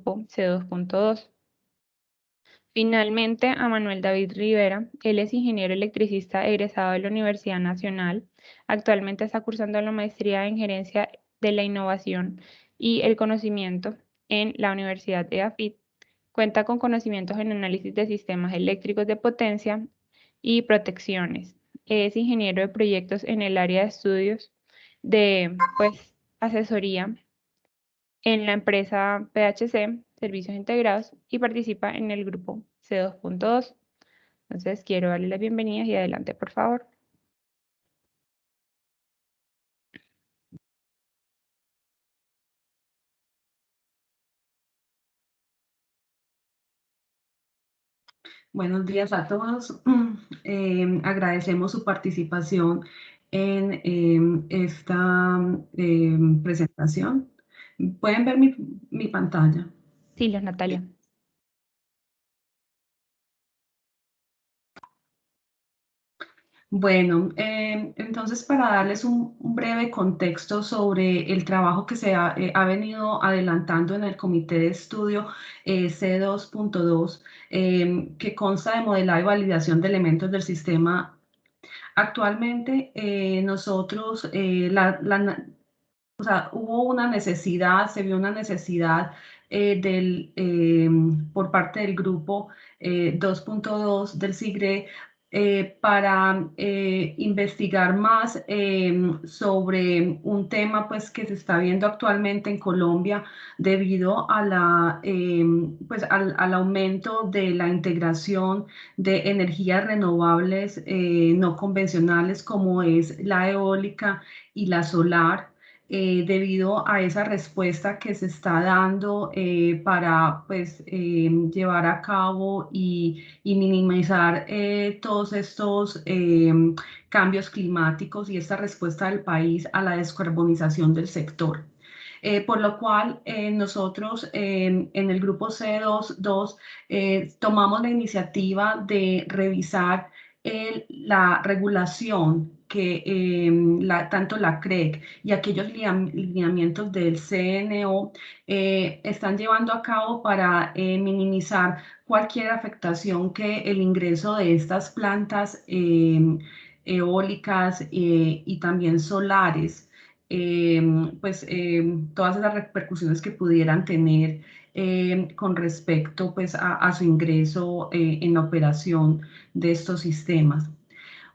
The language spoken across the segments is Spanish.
C2.2. Finalmente, a Manuel David Rivera. Él es ingeniero electricista egresado de la Universidad Nacional. Actualmente está cursando la maestría en Gerencia de la Innovación y el Conocimiento en la Universidad de EAFIT. Cuenta con conocimientos en análisis de sistemas eléctricos de potencia y protecciones. Es ingeniero de proyectos en el área de estudios de asesoría en la empresa PHC, Servicios Integrados, y participa en el grupo C2.2. Entonces, quiero darle las bienvenidas y adelante, por favor. Buenos días a todos. Agradecemos su participación en esta presentación. ¿Pueden ver mi pantalla? Sí, Natalia. Bueno, entonces para darles un breve contexto sobre el trabajo que se ha venido adelantando en el Comité de Estudio C2.2, que consta de modelado y validación de elementos del sistema. Actualmente nosotros, o sea, hubo una necesidad, se vio una necesidad por parte del grupo 2.2 del SIGRE para investigar más sobre un tema pues, que se está viendo actualmente en Colombia debido a al aumento de la integración de energías renovables no convencionales como es la eólica y la solar. Debido a esa respuesta que se está dando para llevar a cabo y minimizar todos estos cambios climáticos y esta respuesta del país a la descarbonización del sector. Por lo cual nosotros en el grupo C2 tomamos la iniciativa de revisar la regulación que tanto la CREC y aquellos lineamientos del CNO están llevando a cabo para minimizar cualquier afectación que el ingreso de estas plantas eólicas y también solares, todas esas repercusiones que pudieran tener con respecto pues, a su ingreso en la operación de estos sistemas.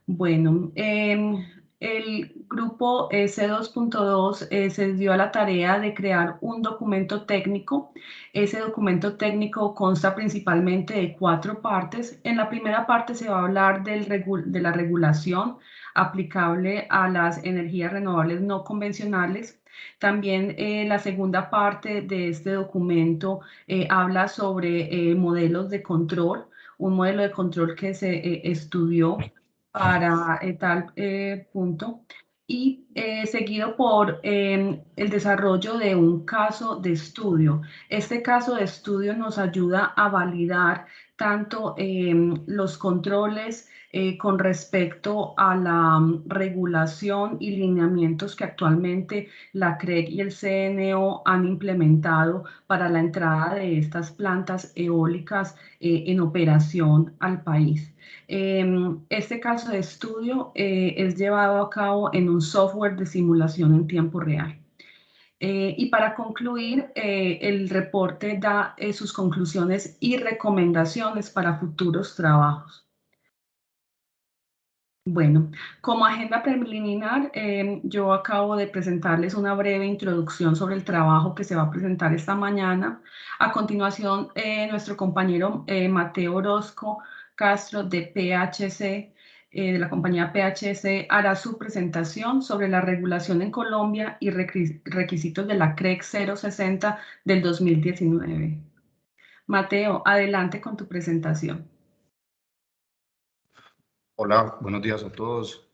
Bueno, el grupo C2.2 se dio a la tarea de crear un documento técnico. Ese documento técnico consta principalmente de 4 partes. En la primera parte se va a hablar de la regulación aplicable a las energías renovables no convencionales. También la segunda parte de este documento habla sobre modelos de control, un modelo de control que se estudió para tal punto y seguido por el desarrollo de un caso de estudio. Este caso de estudio nos ayuda a validar tanto los controles con respecto a la regulación y lineamientos que actualmente la CREC y el CNO han implementado para la entrada de estas plantas eólicas en operación al país. Este caso de estudio es llevado a cabo en un software de simulación en tiempo real. Y para concluir, el reporte da sus conclusiones y recomendaciones para futuros trabajos. Bueno, como agenda preliminar, yo acabo de presentarles una breve introducción sobre el trabajo que se va a presentar esta mañana. A continuación, nuestro compañero Mateo Orozco Castro de PHC, de la compañía PHC, hará su presentación sobre la regulación en Colombia y requisitos de la CREC 060 del 2019. Mateo, adelante con tu presentación. Hola, buenos días a todos.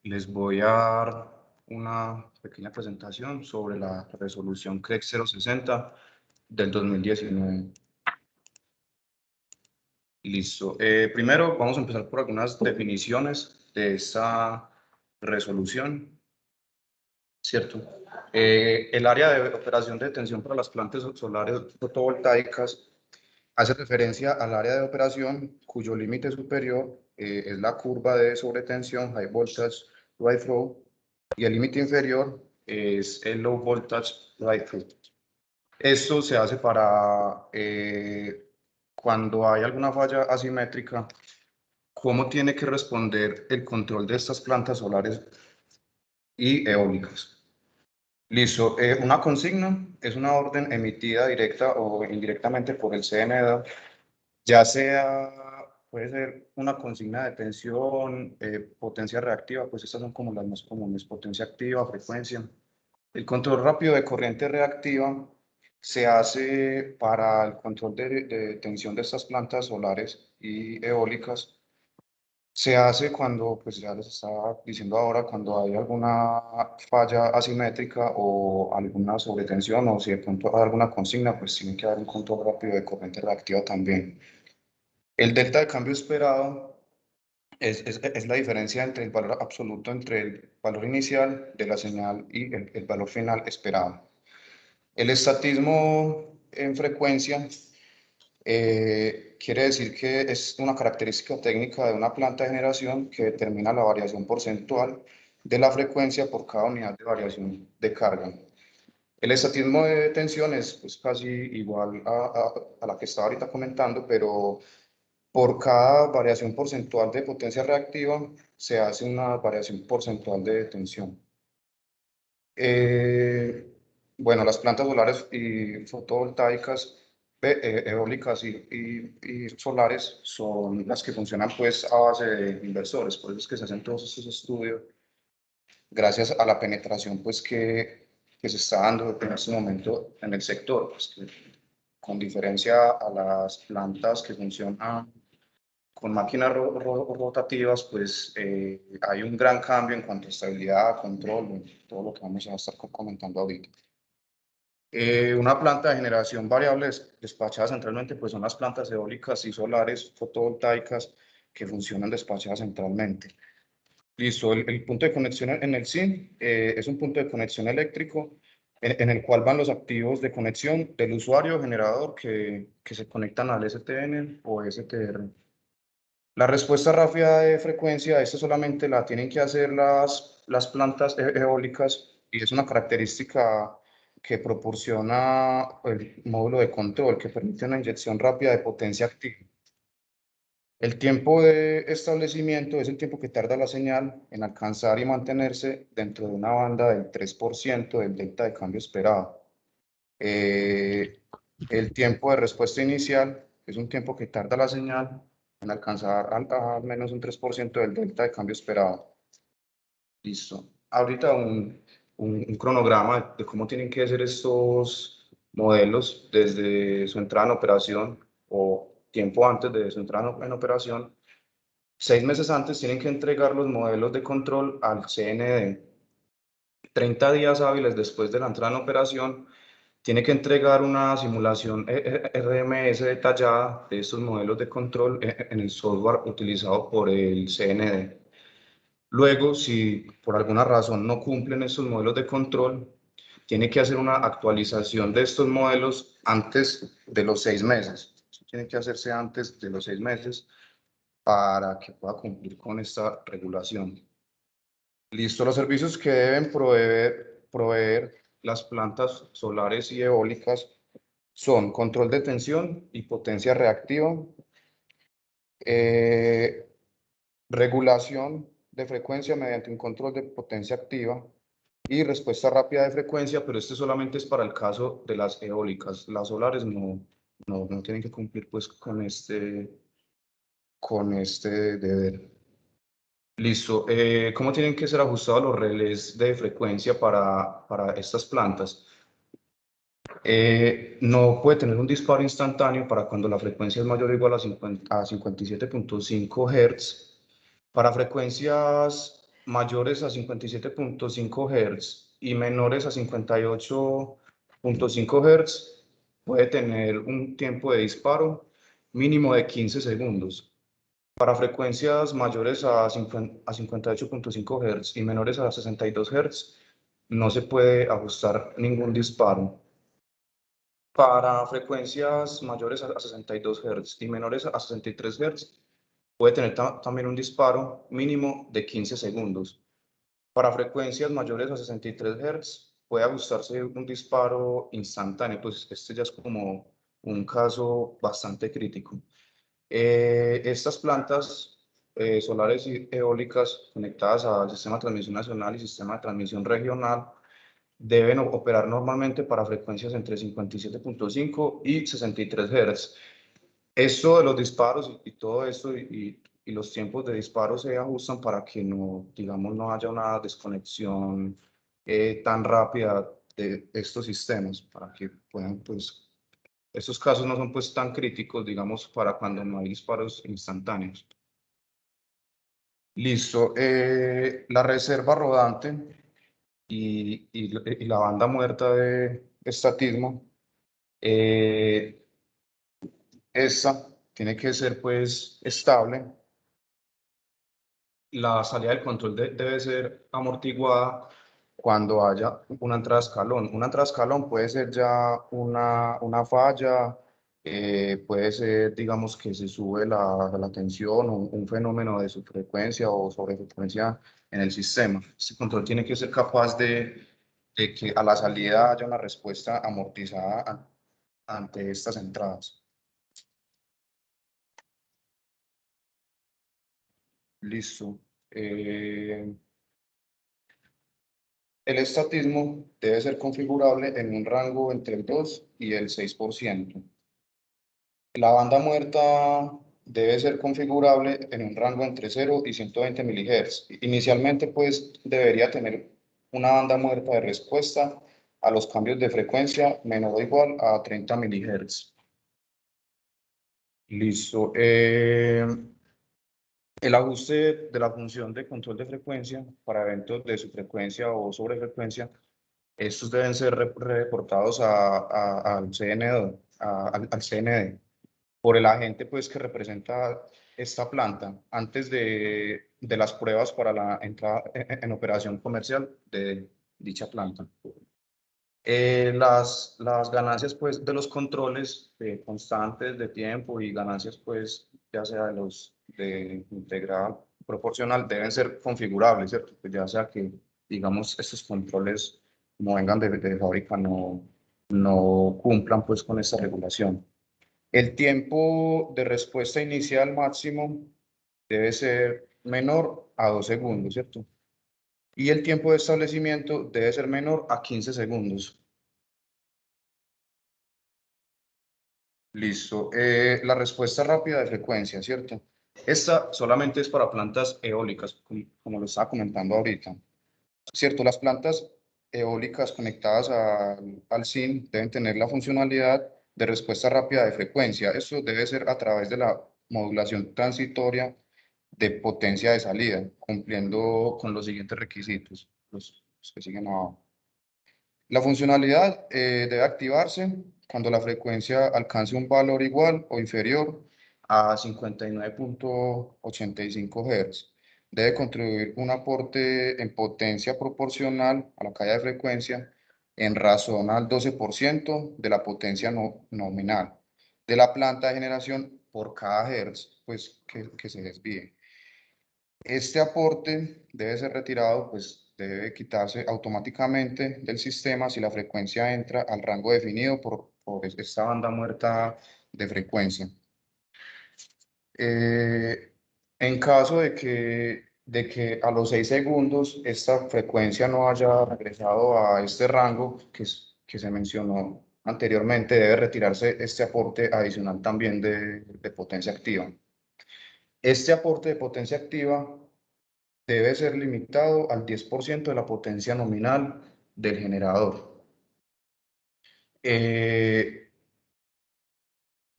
Les voy a dar una pequeña presentación sobre la resolución CREC 060 del 2019. Listo. Primero vamos a empezar por algunas definiciones de esta resolución. ¿cierto? El área de operación de detención para las plantas solares fotovoltaicas hace referencia al área de operación cuyo límite superior es la curva de sobretensión, high voltage ride through, y el límite inferior es el low voltage ride through. Esto se hace para cuando hay alguna falla asimétrica, cómo tiene que responder el control de estas plantas solares y eólicas. Listo. Una consigna es una orden emitida directa o indirectamente por el CNEDA, ya sea, puede ser una consigna de tensión, potencia reactiva, pues estas son como las más comunes, potencia activa, frecuencia. El control rápido de corriente reactiva se hace para el control de tensión de estas plantas solares y eólicas. Se hace cuando, pues ya les estaba diciendo ahora, cuando hay alguna falla asimétrica o alguna sobretensión o si de pronto hay alguna consigna, pues tiene que haber un control rápido de corriente reactiva también. El delta de cambio esperado es la diferencia entre el valor absoluto entre el valor inicial de la señal y el valor final esperado. El estatismo en frecuencia quiere decir que es una característica técnica de una planta de generación que determina la variación porcentual de la frecuencia por cada unidad de variación de carga. El estatismo de tensión es pues, casi igual a la que estaba ahorita comentando, pero por cada variación porcentual de potencia reactiva se hace una variación porcentual de tensión. Bueno, las plantas solares y fotovoltaicas, eólicas y solares son las que funcionan pues a base de inversores, por eso es que se hacen todos estos estudios, gracias a la penetración pues que se está dando en este momento en el sector, pues, con diferencia a las plantas que funcionan con máquinas rotativas, pues hay un gran cambio en cuanto a estabilidad, control, todo lo que vamos a estar comentando ahorita. Una planta de generación variable despachada centralmente, pues son las plantas eólicas y solares fotovoltaicas que funcionan despachadas centralmente. Listo, el punto de conexión en el SIN es un punto de conexión eléctrico en el cual van los activos de conexión del usuario generador que se conectan al STN o STR. La respuesta rápida de frecuencia, esta solamente la tienen que hacer las plantas eólicas y es una característica que proporciona el módulo de control que permite una inyección rápida de potencia activa. El tiempo de establecimiento es el tiempo que tarda la señal en alcanzar y mantenerse dentro de una banda del 3% del delta de cambio esperado. El tiempo de respuesta inicial es un tiempo que tarda la señal en alcanzar al menos un 3% del delta de cambio esperado. Listo. Ahorita un cronograma de cómo tienen que ser estos modelos desde su entrada en operación o tiempo antes de su entrada en operación. 6 meses antes tienen que entregar los modelos de control al CND. 30 días hábiles después de la entrada en operación, tiene que entregar una simulación RMS detallada de estos modelos de control en el software utilizado por el CND. Luego, si por alguna razón no cumplen estos modelos de control, tiene que hacer una actualización de estos modelos antes de los 6 meses. Eso tiene que hacerse antes de los 6 meses para que pueda cumplir con esta regulación. Listo, los servicios que deben proveer las plantas solares y eólicas son control de tensión y potencia reactiva, regulación de frecuencia mediante un control de potencia activa y respuesta rápida de frecuencia, pero este solamente es para el caso de las eólicas. Las solares no tienen que cumplir pues con este deber. Listo. ¿Cómo tienen que ser ajustados los relés de frecuencia para estas plantas? No puede tener un disparo instantáneo para cuando la frecuencia es mayor o igual a 57.5 Hz. Para frecuencias mayores a 57.5 Hz y menores a 58.5 Hz, puede tener un tiempo de disparo mínimo de 15 segundos. Para frecuencias mayores a 58.5 Hz y menores a 62 Hz, no se puede ajustar ningún disparo. Para frecuencias mayores a 62 Hz y menores a 63 Hz, puede tener también un disparo mínimo de 15 segundos. Para frecuencias mayores a 63 Hz, puede ajustarse un disparo instantáneo, pues este ya es como un caso bastante crítico. Estas plantas solares y eólicas conectadas al sistema de transmisión nacional y sistema de transmisión regional deben operar normalmente para frecuencias entre 57.5 y 63 Hz. Esto de los disparos y todo esto y los tiempos de disparo se ajustan para que no, digamos, no haya una desconexión tan rápida de estos sistemas, para que puedan, pues, estos casos no son pues tan críticos, digamos, para cuando no hay disparos instantáneos. Listo. La reserva rodante y la banda muerta de estatismo, esta tiene que ser pues estable. La salida del control debe ser amortiguada cuando haya una entrada escalón. Una entrada escalón puede ser ya una falla, puede ser, digamos, que se sube la tensión o un fenómeno de subfrecuencia o sobrefrecuencia en el sistema. Este control tiene que ser capaz de que a la salida haya una respuesta amortizada ante estas entradas. Listo. El estatismo debe ser configurable en un rango entre el 2 y el 6%. La banda muerta debe ser configurable en un rango entre 0 y 120 MHz. Inicialmente, pues, debería tener una banda muerta de respuesta a los cambios de frecuencia menor o igual a 30 MHz. Listo. El ajuste de la función de control de frecuencia para eventos de subfrecuencia o sobrefrecuencia, estos deben ser reportados al CND, al CND por el agente pues, que representa esta planta antes de las pruebas para la entrada en operación comercial de dicha planta. Las ganancias pues, de los controles constantes de tiempo y ganancias pues, ya sea de integral proporcional deben ser configurables, ¿cierto? Pues ya sea que, digamos, estos controles como vengan de fábrica no cumplan pues con esta regulación. El tiempo de respuesta inicial máximo debe ser menor a 2 segundos, ¿cierto? Y el tiempo de establecimiento debe ser menor a 15 segundos. Listo. La respuesta rápida de frecuencia, ¿cierto? Esta solamente es para plantas eólicas, como lo estaba comentando ahorita. ¿Cierto? Las plantas eólicas conectadas al SIN deben tener la funcionalidad de respuesta rápida de frecuencia. Esto debe ser a través de la modulación transitoria de potencia de salida, cumpliendo con los siguientes requisitos, los que siguen abajo. La funcionalidad debe activarse cuando la frecuencia alcance un valor igual o inferior a 59.85 Hz. Debe contribuir un aporte en potencia proporcional a la caída de frecuencia en razón al 12% de la potencia nominal de la planta de generación por cada Hz pues, que se desvíe. Este aporte debe ser retirado, pues debe quitarse automáticamente del sistema si la frecuencia entra al rango definido por esta banda muerta de frecuencia. En caso de que a los 6 segundos esta frecuencia no haya regresado a este rango que se mencionó anteriormente, debe retirarse este aporte adicional también de potencia activa. Este aporte de potencia activa debe ser limitado al 10% de la potencia nominal del generador.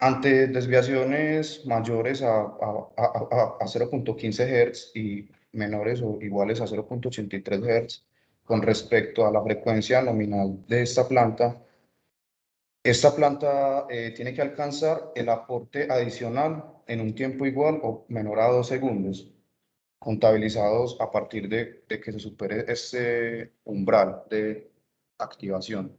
Ante desviaciones mayores a 0.15 Hz y menores o iguales a 0.83 Hz con respecto a la frecuencia nominal de esta planta tiene que alcanzar el aporte adicional en un tiempo igual o menor a 2 segundos. contabilizados a partir de que se supere este umbral de activación.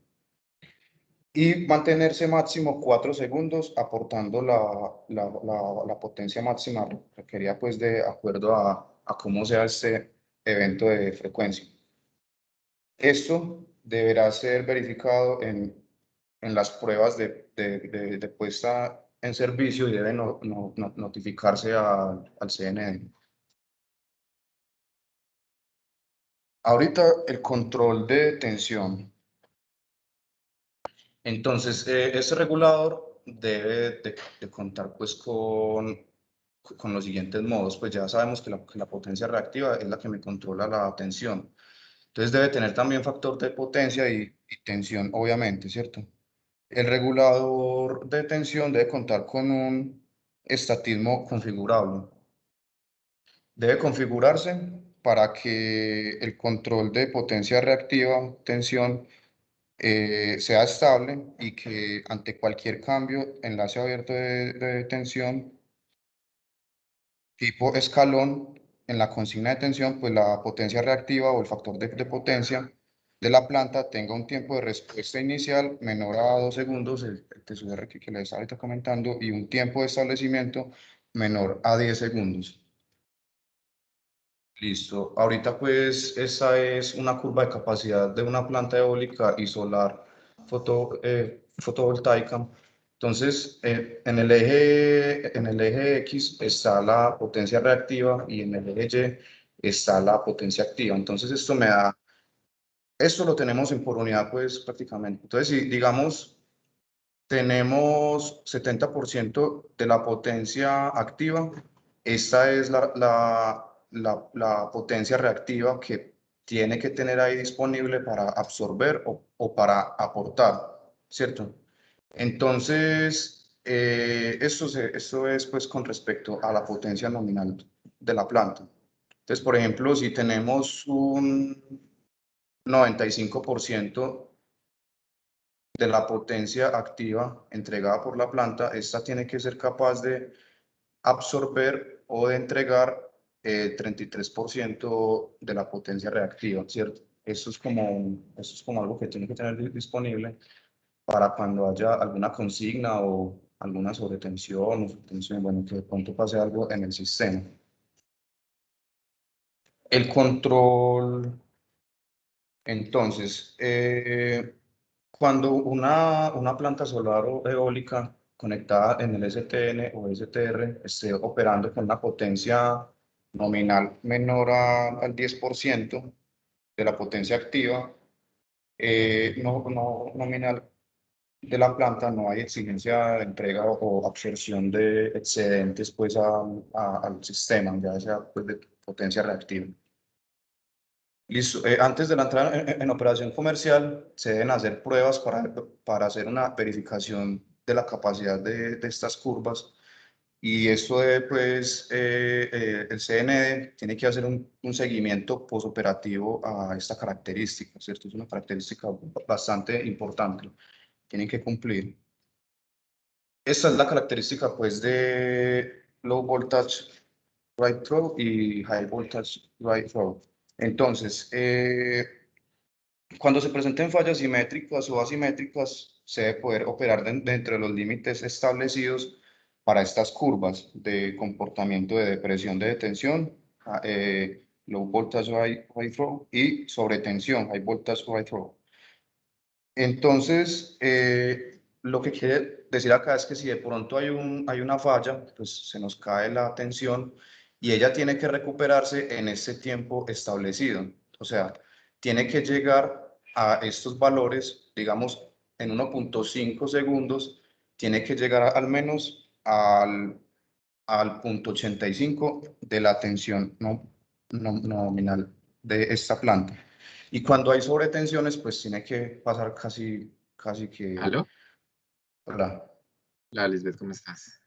Y mantenerse máximo 4 segundos aportando la potencia máxima requerida pues de acuerdo a cómo sea este evento de frecuencia. Esto deberá ser verificado en las pruebas de puesta en servicio y debe notificarse al CNE. Ahorita el control de tensión. Entonces, este regulador debe de contar pues con los siguientes modos. Pues ya sabemos que la potencia reactiva es la que me controla la tensión. Entonces debe tener también factor de potencia y tensión, obviamente, ¿cierto? El regulador de tensión debe contar con un estatismo configurable. Debe configurarse para que el control de potencia reactiva, tensión, sea estable y que ante cualquier cambio, enlace abierto de tensión, tipo escalón, en la consigna de tensión, pues la potencia reactiva o el factor de potencia de la planta tenga un tiempo de respuesta inicial menor a 2 segundos, el TSUR que les estaba ahorita comentando, y un tiempo de establecimiento menor a 10 segundos. Listo. Ahorita pues esa es una curva de capacidad de una planta eólica y solar fotovoltaica. Entonces, en el eje X está la potencia reactiva y en el eje Y está la potencia activa. Entonces, esto lo tenemos en por unidad, pues prácticamente. Entonces, si digamos, tenemos 70% de la potencia activa, esta es la potencia reactiva que tiene que tener ahí disponible para absorber o para aportar, ¿cierto? Entonces, esto es pues con respecto a la potencia nominal de la planta. Entonces, por ejemplo, si tenemos un 95% de la potencia activa entregada por la planta, esta tiene que ser capaz de absorber o de entregar 33% de la potencia reactiva, ¿cierto? Esto es como algo que tiene que tener disponible para cuando haya alguna consigna o alguna sobretensión o subtensión, bueno, que de pronto pase algo en el sistema. El control, entonces, cuando una planta solar o eólica conectada en el STN o STR esté operando con una potencia nominal menor al 10% de la potencia activa, no nominal de la planta, no hay exigencia de entrega o absorción de excedentes pues, al sistema, ya sea pues, de potencia reactiva. Listo. Antes de la entrada en operación comercial, se deben hacer pruebas para hacer una verificación de la capacidad de estas curvas. Y esto de, pues, el CNE tiene que hacer un seguimiento posoperativo a esta característica, ¿cierto? Es una característica bastante importante. Tienen que cumplir. Esta es la característica, pues, de low voltage right throw y high voltage right throw. Entonces, cuando se presenten fallas simétricas o asimétricas, se debe poder operar dentro de los límites establecidos para estas curvas de comportamiento de depresión de tensión, low voltage high throw y sobretensión, high voltage high throw. Entonces, lo que quiere decir acá es que si de pronto hay una falla, pues se nos cae la tensión y ella tiene que recuperarse en ese tiempo establecido. O sea, tiene que llegar a estos valores, digamos, en 1.5 segundos, tiene que llegar al menos al punto 85 de la tensión nominal de esta planta. Y cuando hay sobretensiones, pues tiene que pasar casi que... ¿Aló? Hola. Hola, Lisbeth, ¿cómo estás?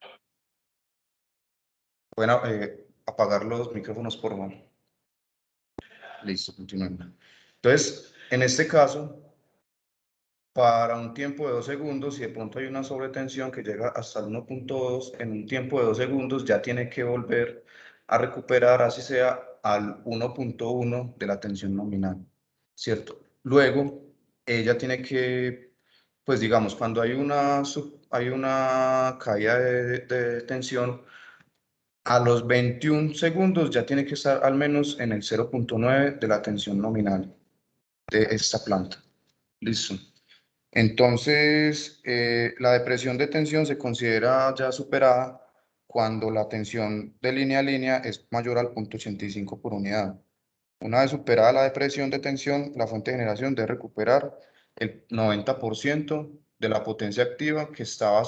Bueno, apagar los micrófonos, por favor. Listo, continuando. Entonces, en este caso, para un tiempo de 2 segundos, si de pronto hay una sobretensión que llega hasta el 1.2, en un tiempo de 2 segundos ya tiene que volver a recuperar, así sea al 1.1 de la tensión nominal, ¿cierto? Luego, ella tiene que, pues digamos, cuando hay una caída de tensión, a los 21 segundos ya tiene que estar al menos en el 0.9 de la tensión nominal de esta planta. Listo. Entonces, la depresión de tensión se considera ya superada cuando la tensión de línea a línea es mayor al 0.85 por unidad. Una vez superada la depresión de tensión, la fuente de generación debe recuperar el 90% de la potencia activa que estaba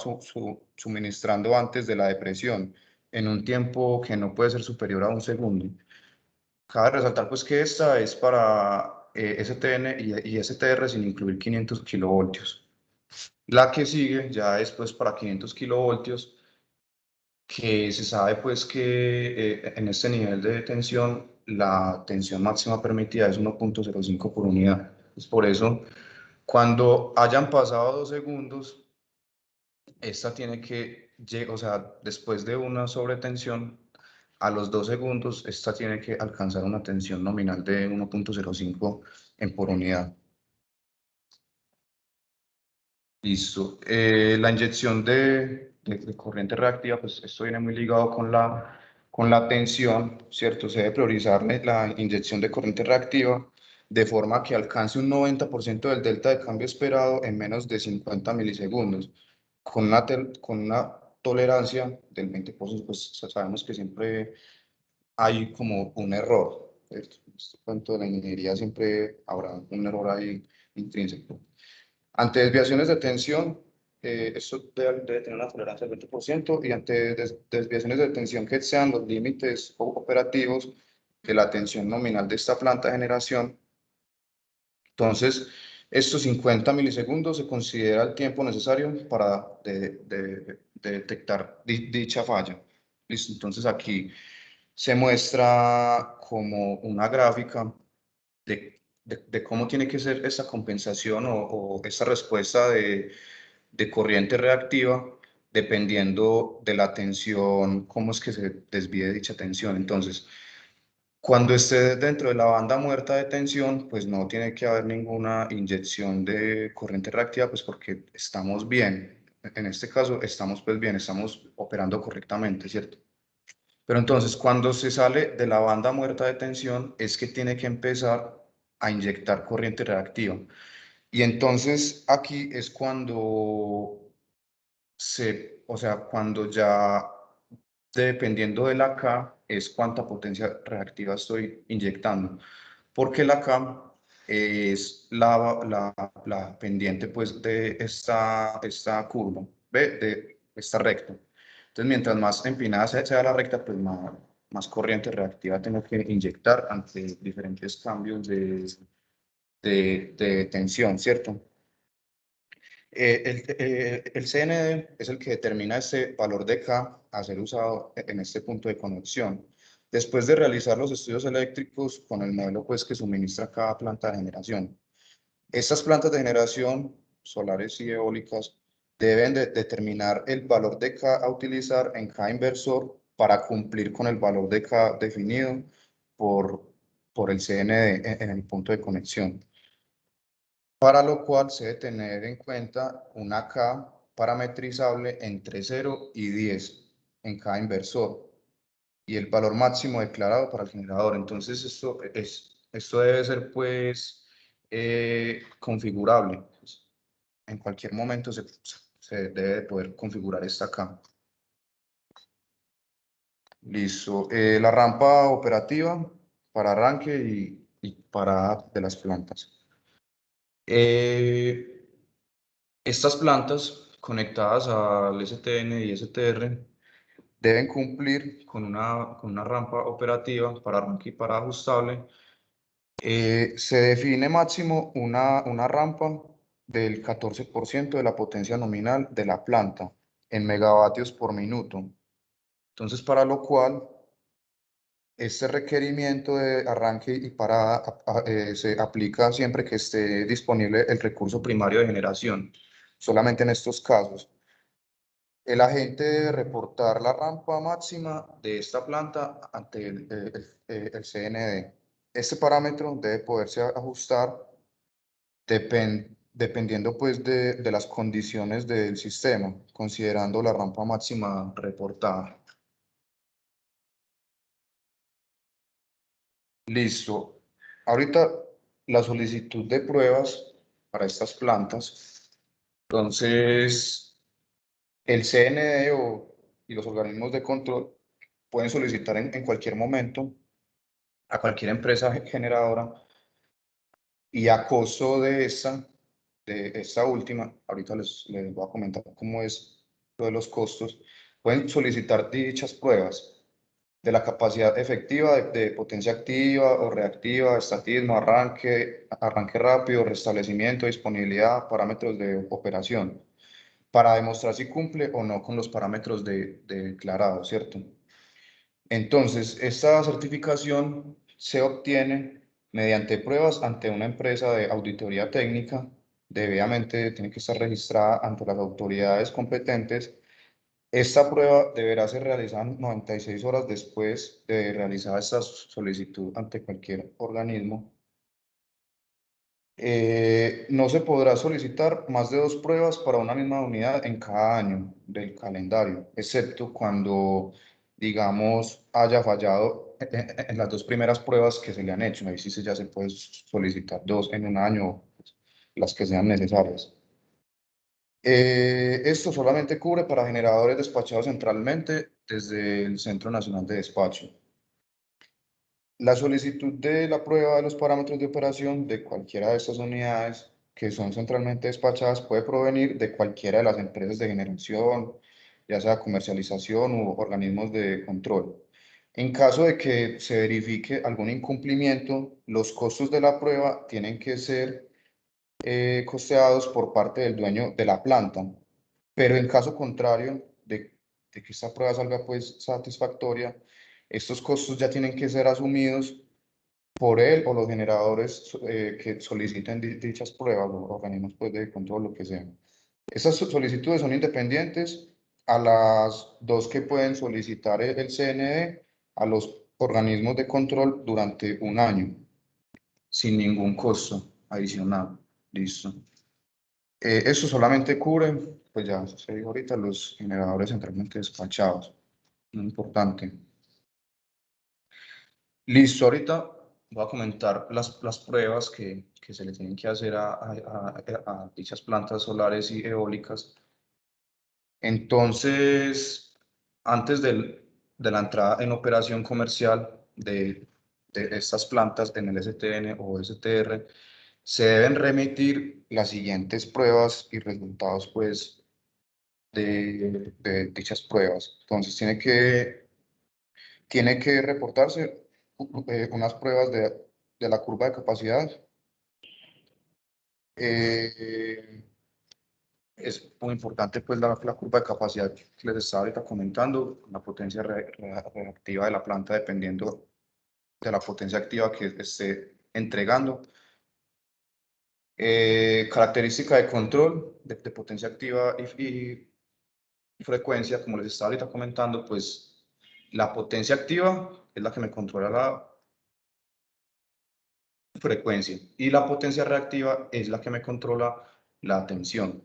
suministrando antes de la depresión, en un tiempo que no puede ser superior a un segundo. Cabe resaltar pues que esta es para STN y STR sin incluir 500 kilovoltios. La que sigue ya es pues para 500 kilovoltios, que se sabe pues que en este nivel de tensión la tensión máxima permitida es 1.05 por unidad. Pues por eso, cuando hayan pasado 2 segundos, esta tiene que, o sea, después de una sobretensión, a los 2 segundos, esta tiene que alcanzar una tensión nominal de 1.05 en por unidad. Listo. La inyección de corriente reactiva, pues esto viene muy ligado con la tensión, ¿cierto? Se debe priorizar la inyección de corriente reactiva de forma que alcance un 90% del delta de cambio esperado en menos de 50 milisegundos, con una tolerancia del 20%, pues sabemos que siempre hay como un error. En este cuento de la ingeniería siempre habrá un error ahí intrínseco. Ante desviaciones de tensión, esto debe tener una tolerancia del 20%, y ante desviaciones de tensión que sean los límites operativos de la tensión nominal de esta planta de generación, entonces estos 50 milisegundos se considera el tiempo necesario para de detectar dicha falla. Listo, entonces aquí se muestra como una gráfica de cómo tiene que ser esa compensación o esa respuesta de corriente reactiva dependiendo de la tensión, cómo es que se desvíe dicha tensión. Entonces, cuando esté dentro de la banda muerta de tensión, pues no tiene que haber ninguna inyección de corriente reactiva, pues porque estamos bien. En este caso, estamos pues bien, estamos operando correctamente, ¿cierto? Pero entonces, cuando se sale de la banda muerta de tensión, es que tiene que empezar a inyectar corriente reactiva. Y entonces aquí es cuando o sea, cuando ya, dependiendo de la K, es cuánta potencia reactiva estoy inyectando. Porque la K es la pendiente pues de esta curva, ¿ve? De esta recta. Entonces, mientras más empinada sea la recta, pues más corriente reactiva tengo que inyectar ante diferentes cambios de tensión, ¿cierto? El CND es el que determina ese valor de K a ser usado en este punto de conexión. Después de realizar los estudios eléctricos con el modelo pues, que suministra cada planta de generación. Estas plantas de generación, solares y eólicas, deben determinar el valor de K a utilizar en cada inversor para cumplir con el valor de K definido por el CND en el punto de conexión. Para lo cual se debe tener en cuenta una K parametrizable entre 0 y 10 en cada inversor y el valor máximo declarado para el generador. Entonces esto debe ser pues configurable. En cualquier momento se debe poder configurar esta K. Listo. La rampa operativa para arranque y parada de las plantas. Estas plantas conectadas al STN y STR deben cumplir con una rampa operativa para arranque y parada ajustable. Se define máximo una rampa del 14% de la potencia nominal de la planta en megavatios por minuto. Entonces, para lo cual, este requerimiento de arranque y parada se aplica siempre que esté disponible el recurso primario de generación, solamente en estos casos. El agente debe reportar la rampa máxima de esta planta ante el CND. Este parámetro debe poderse ajustar dependiendo pues de las condiciones del sistema, considerando la rampa máxima reportada. Listo. Ahorita la solicitud de pruebas para estas plantas. Entonces, el CND y los organismos de control pueden solicitar en cualquier momento a cualquier empresa generadora y a costo de esta última, ahorita les voy a comentar cómo es lo de los costos, pueden solicitar dichas pruebas de la capacidad efectiva de potencia activa o reactiva, estatismo, arranque rápido, restablecimiento, disponibilidad, parámetros de operación, para demostrar si cumple o no con los parámetros declarados, ¿cierto? Entonces, esta certificación se obtiene mediante pruebas ante una empresa de auditoría técnica, debidamente tiene que estar registrada ante las autoridades competentes. Esta prueba deberá ser realizada 96 horas después de realizar esta solicitud ante cualquier organismo. No se podrá solicitar más de 2 pruebas para una misma unidad en cada año del calendario, excepto cuando, digamos, haya fallado en las 2 primeras pruebas que se le han hecho. Ahí sí ya se puede solicitar 2 en un año, las que sean necesarias. Esto solamente cubre para generadores despachados centralmente desde el Centro Nacional de Despacho. La solicitud de la prueba de los parámetros de operación de cualquiera de estas unidades que son centralmente despachadas puede provenir de cualquiera de las empresas de generación, ya sea comercialización u organismos de control. En caso de que se verifique algún incumplimiento, los costos de la prueba tienen que ser costeados por parte del dueño de la planta, pero en caso contrario de que esta prueba salga pues satisfactoria, estos costos ya tienen que ser asumidos por él o los generadores que soliciten dichas pruebas, los organismos pues, de control, lo que sea. Estas solicitudes son independientes a las 2 que pueden solicitar el CND a los organismos de control durante un año, sin ningún costo adicional. Listo. Eso solamente cubre, pues ya se dijo ahorita, los generadores centralmente despachados. Muy importante. Listo, ahorita voy a comentar las pruebas que se le tienen que hacer a dichas plantas solares y eólicas. Entonces, antes de la entrada en operación comercial de estas plantas en el STN o STR, se deben remitir las siguientes pruebas y resultados, pues, de dichas pruebas. Entonces, tiene que reportarse unas pruebas de la curva de capacidad. Es muy importante pues la curva de capacidad que les estaba ahorita comentando, la potencia reactiva de la planta dependiendo de la potencia activa que esté entregando. Característica de control de potencia activa y frecuencia, como les estaba ahorita comentando, pues la potencia activa es la que me controla la frecuencia y la potencia reactiva es la que me controla la tensión.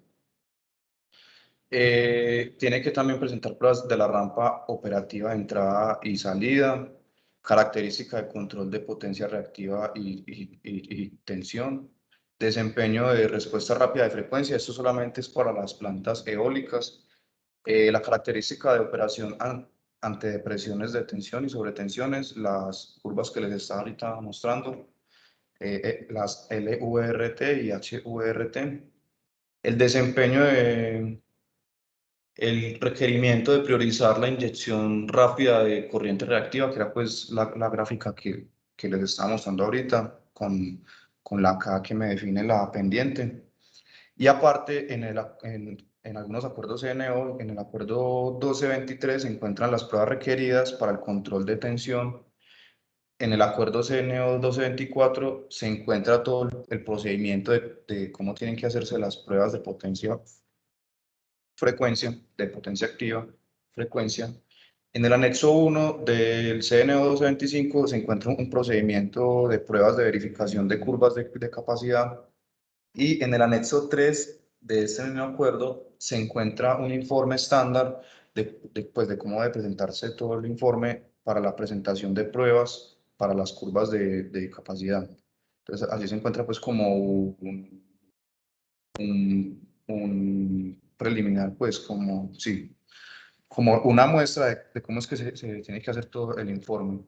Tiene que también presentar pruebas de la rampa operativa de entrada y salida, característica de control de potencia reactiva y tensión, desempeño de respuesta rápida de frecuencia, esto solamente es para las plantas eólicas, la característica de operación ante depresiones de tensión y sobretensiones, las curvas que les estaba ahorita mostrando, las LVRT y HVRT, el desempeño el requerimiento de priorizar la inyección rápida de corriente reactiva, que era pues la gráfica que les estaba mostrando ahorita, con la K que me define la pendiente. Y aparte, en algunos acuerdos CNO, en el acuerdo 1223 se encuentran las pruebas requeridas para el control de tensión. En el acuerdo CNO 1224 se encuentra todo el procedimiento de cómo tienen que hacerse las pruebas de potencia frecuencia, de potencia activa, frecuencia. En el anexo 1 del CNO 225 se encuentra un procedimiento de pruebas de verificación de curvas de capacidad, y en el anexo 3 de este mismo acuerdo se encuentra un informe estándar pues, de cómo debe presentarse todo el informe para la presentación de pruebas para las curvas de capacidad. Entonces, así se encuentra pues como un preliminar, pues como, sí, como una muestra de cómo es que se tiene que hacer todo el informe.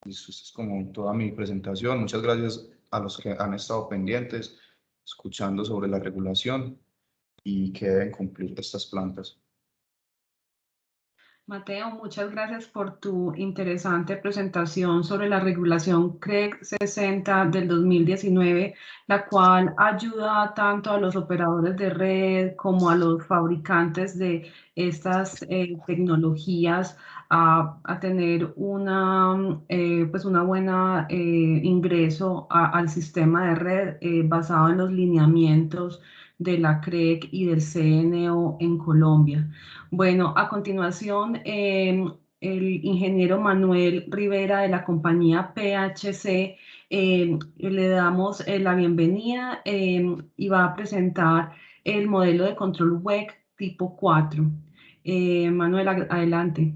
Y eso es como toda mi presentación. Muchas gracias a los que han estado pendientes, escuchando sobre la regulación y que deben cumplir estas plantas. Mateo, muchas gracias por tu interesante presentación sobre la regulación CREC 60 del 2019, la cual ayuda tanto a los operadores de red como a los fabricantes de estas tecnologías a tener pues una buena ingreso al sistema de red basado en los lineamientos de la CREC y del CNO en Colombia. Bueno, a continuación, el ingeniero Manuel Rivera de la compañía PHC le damos la bienvenida y va a presentar el modelo de control WEC tipo 4. Manuel, adelante.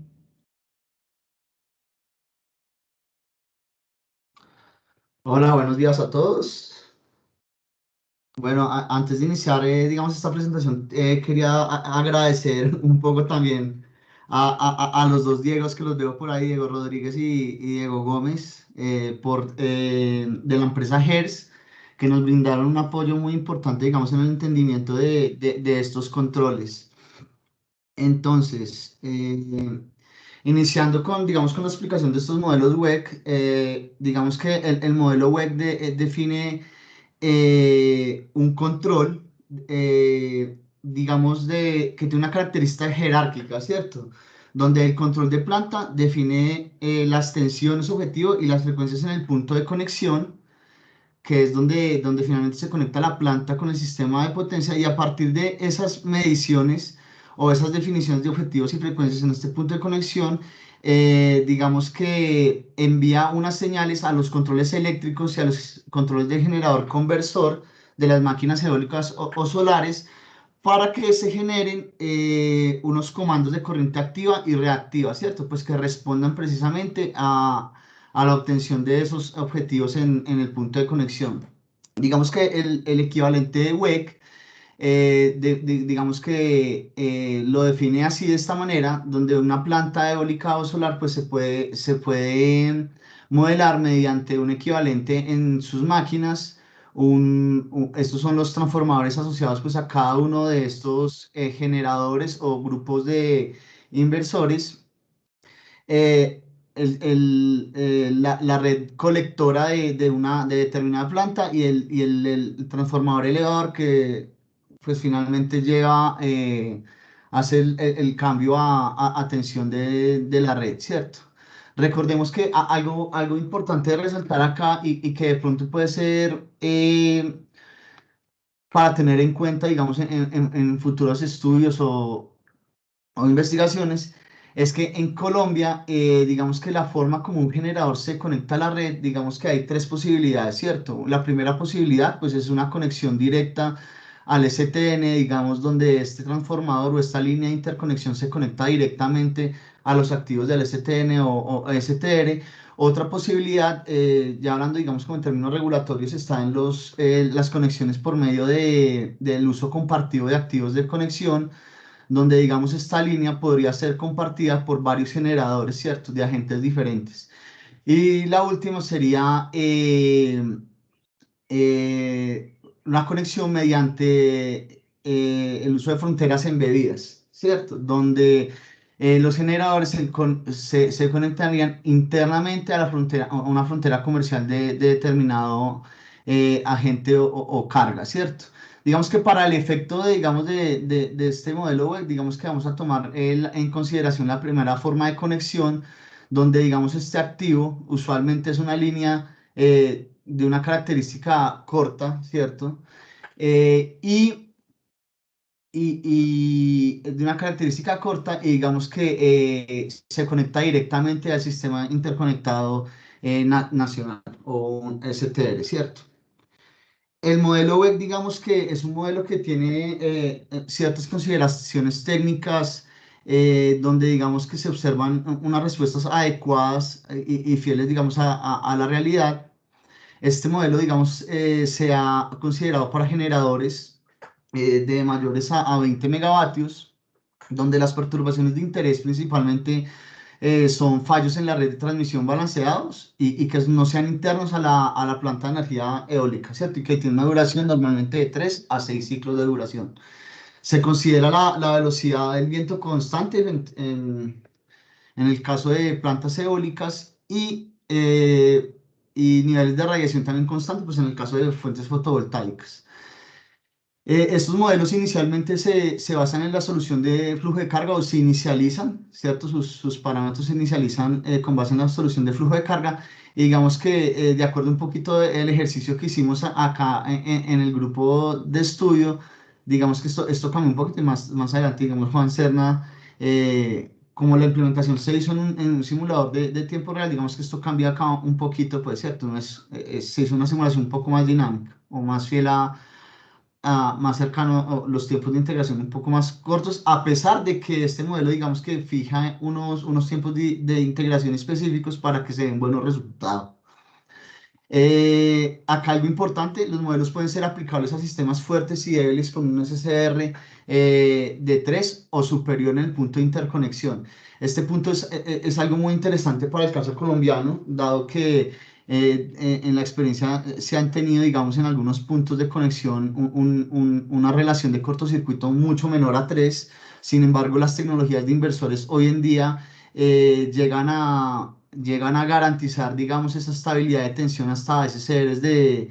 Hola, buenos días a todos. Bueno, antes de iniciar, digamos, esta presentación, quería agradecer un poco también a los dos Diegos que los veo por ahí, Diego Rodríguez y Diego Gómez, de la empresa HERS, que nos brindaron un apoyo muy importante, digamos, en el entendimiento de estos controles. Entonces, iniciando con, digamos, con la explicación de estos modelos WEC, digamos que el modelo WEC define un control, digamos, que tiene una característica jerárquica, ¿cierto? Donde el control de planta define las tensiones objetivo y las frecuencias en el punto de conexión, que es donde finalmente se conecta la planta con el sistema de potencia, y a partir de esas mediciones o esas definiciones de objetivos y frecuencias en este punto de conexión, digamos que envía unas señales a los controles eléctricos y a los controles de generador conversor de las máquinas eólicas o solares, para que se generen unos comandos de corriente activa y reactiva, ¿cierto? Pues que respondan precisamente a la obtención de esos objetivos en el punto de conexión. Digamos que el equivalente de WEC, digamos que lo define así, de esta manera, donde una planta eólica o solar pues se puede modelar mediante un equivalente en sus máquinas. Estos son los transformadores asociados pues a cada uno de estos generadores o grupos de inversores. eh, la red colectora de determinada planta, y el transformador elevador que pues finalmente llega a hacer el cambio a tensión de la red, ¿cierto? Recordemos que algo importante de resaltar acá, y que de pronto puede ser para tener en cuenta, digamos, en futuros estudios o investigaciones, es que en Colombia, digamos que la forma como un generador se conecta a la red, digamos que hay tres posibilidades, ¿cierto? La primera posibilidad, pues, es una conexión directa al STN, digamos, donde este transformador o esta línea de interconexión se conecta directamente a los activos del STN o STR. Otra posibilidad, ya hablando, digamos, como en términos regulatorios, está en las conexiones por medio del uso compartido de activos de conexión, donde, digamos, esta línea podría ser compartida por varios generadores, ¿cierto?, de agentes diferentes. Y la última sería una conexión mediante el uso de fronteras embebidas, ¿cierto?, donde los generadores se conectarían internamente a una frontera comercial de determinado agente o carga, ¿cierto? Digamos que para el efecto digamos, de este modelo web, digamos que vamos a tomar en consideración la primera forma de conexión, donde, digamos, este activo usualmente es una línea de una característica corta, ¿cierto? Y y de una característica corta y digamos que se conecta directamente al sistema interconectado nacional o un STR, ¿cierto? El modelo WEC, digamos que es un modelo que tiene ciertas consideraciones técnicas donde digamos que se observan unas respuestas adecuadas y fieles, digamos, a la realidad. Este modelo, digamos, se ha considerado para generadores de mayores a 20 megavatios, donde las perturbaciones de interés principalmente son fallos en la red de transmisión balanceados y que no sean internos a la planta de energía eólica, ¿cierto? Y que tiene una duración normalmente de 3 a 6 ciclos de duración. Se considera la velocidad del viento constante en el caso de plantas eólicas y niveles de radiación también constantes, pues en el caso de fuentes fotovoltaicas. Estos modelos inicialmente se basan en la solución de flujo de carga o se inicializan, ¿cierto? Sus parámetros se inicializan con base en la solución de flujo de carga y digamos que de acuerdo un poquito el ejercicio que hicimos acá en el grupo de estudio, digamos que esto cambió un poquito y más adelante, digamos, Juan Serna, como la implementación se hizo en un simulador de tiempo real, digamos que esto cambia acá un poquito, pues, ¿cierto? No se hizo una simulación un poco más dinámica o más fiel más cercano, o los tiempos de integración un poco más cortos, a pesar de que este modelo, digamos que fija unos tiempos de integración específicos para que se den buenos resultados. Acá algo importante, los modelos pueden ser aplicables a sistemas fuertes y débiles con un SCR de 3 o superior en el punto de interconexión. Este punto es algo muy interesante para el caso colombiano, dado que en la experiencia se han tenido, digamos, en algunos puntos de conexión una relación de cortocircuito mucho menor a 3. Sin embargo, las tecnologías de inversores hoy en día llegan a garantizar, digamos, esa estabilidad de tensión hasta SCRs de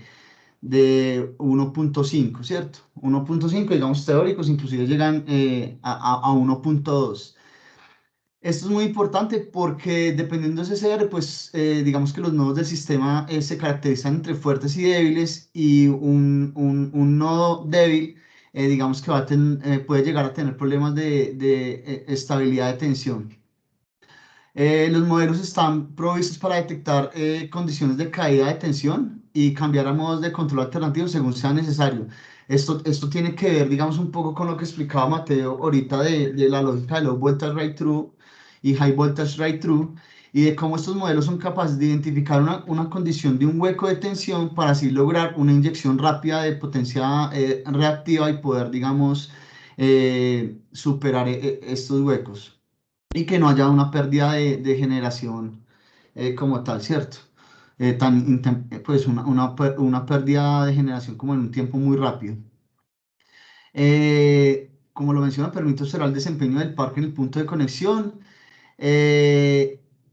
1.5, ¿cierto? 1.5, digamos, teóricos, inclusive llegan a 1.2. Esto es muy importante porque dependiendo de SCR, pues digamos que los nodos del sistema se caracterizan entre fuertes y débiles y un nodo débil, digamos que puede llegar a tener problemas de estabilidad de tensión. Los modelos están provistos para detectar condiciones de caída de tensión y cambiar a modos de control alternativos según sea necesario. Esto tiene que ver, digamos, un poco con lo que explicaba Mateo ahorita de la lógica de low voltage right through y high voltage right through y de cómo estos modelos son capaces de identificar una condición de un hueco de tensión para así lograr una inyección rápida de potencia reactiva y poder, digamos, superar estos huecos y que no haya una pérdida de generación como tal, ¿cierto? Pues una pérdida de generación como en un tiempo muy rápido. Como lo menciona, permite observar el desempeño del parque en el punto de conexión.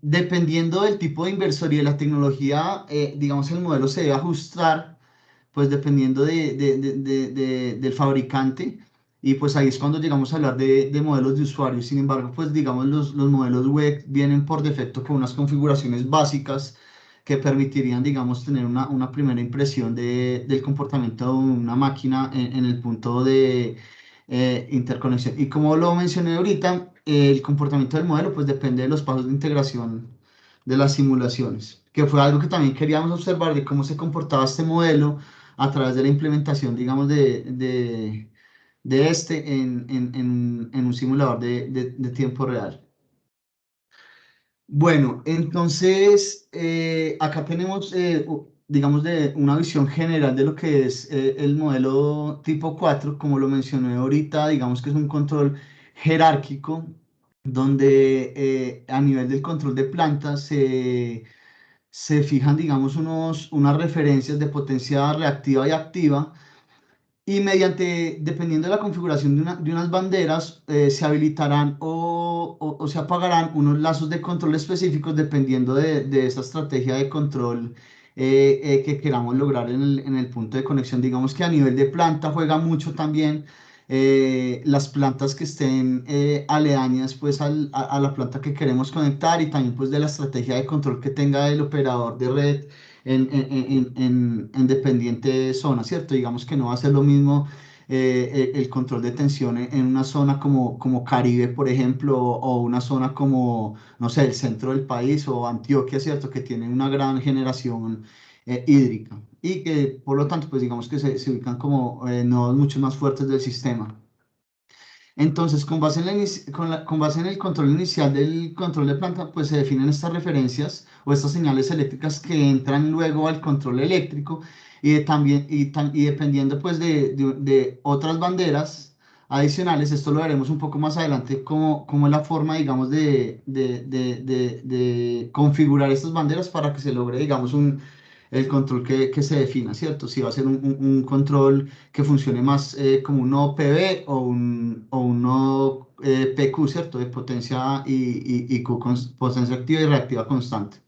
Dependiendo del tipo de inversor y de la tecnología, digamos, el modelo se debe ajustar, pues dependiendo del fabricante. Y pues ahí es cuando llegamos a hablar de modelos de usuario. Sin embargo, pues digamos, los modelos web vienen por defecto con unas configuraciones básicas que permitirían, digamos, tener una primera impresión del comportamiento de una máquina en el punto de interconexión. Y como lo mencioné ahorita, el comportamiento del modelo pues depende de los pasos de integración de las simulaciones, que fue algo que también queríamos observar de cómo se comportaba este modelo a través de la implementación, digamos, de este en un simulador de tiempo real. Bueno, entonces acá tenemos, digamos, una visión general de lo que es el modelo tipo 4, como lo mencioné ahorita, digamos que es un control jerárquico, donde a nivel del control de plantas se fijan, digamos, unas referencias de potencia reactiva y activa, y dependiendo de la configuración de unas banderas, se habilitarán o se apagarán unos lazos de control específicos dependiendo de esa estrategia de control que queramos lograr en el punto de conexión. Digamos que a nivel de planta juega mucho también las plantas que estén aledañas pues a la planta que queremos conectar y también pues de la estrategia de control que tenga el operador de red en dependiente zona, ¿cierto? Digamos que no va a ser lo mismo el control de tensión en una zona como Caribe, por ejemplo, o una zona como, no sé, el centro del país o Antioquia, ¿cierto? Que tienen una gran generación hídrica y que por lo tanto, pues digamos que se ubican como nodos mucho más fuertes del sistema. Entonces, con base en el control inicial del control de planta, pues se definen estas referencias o estas señales eléctricas que entran luego al control eléctrico y dependiendo pues de otras banderas adicionales, esto lo veremos un poco más adelante, como es la forma, digamos, de configurar estas banderas para que se logre, digamos, el control que se defina, ¿cierto? Si va a ser un control que funcione más como un nodo PV o un nodo PQ, ¿cierto? De potencia y Q, potencia activa y reactiva constante.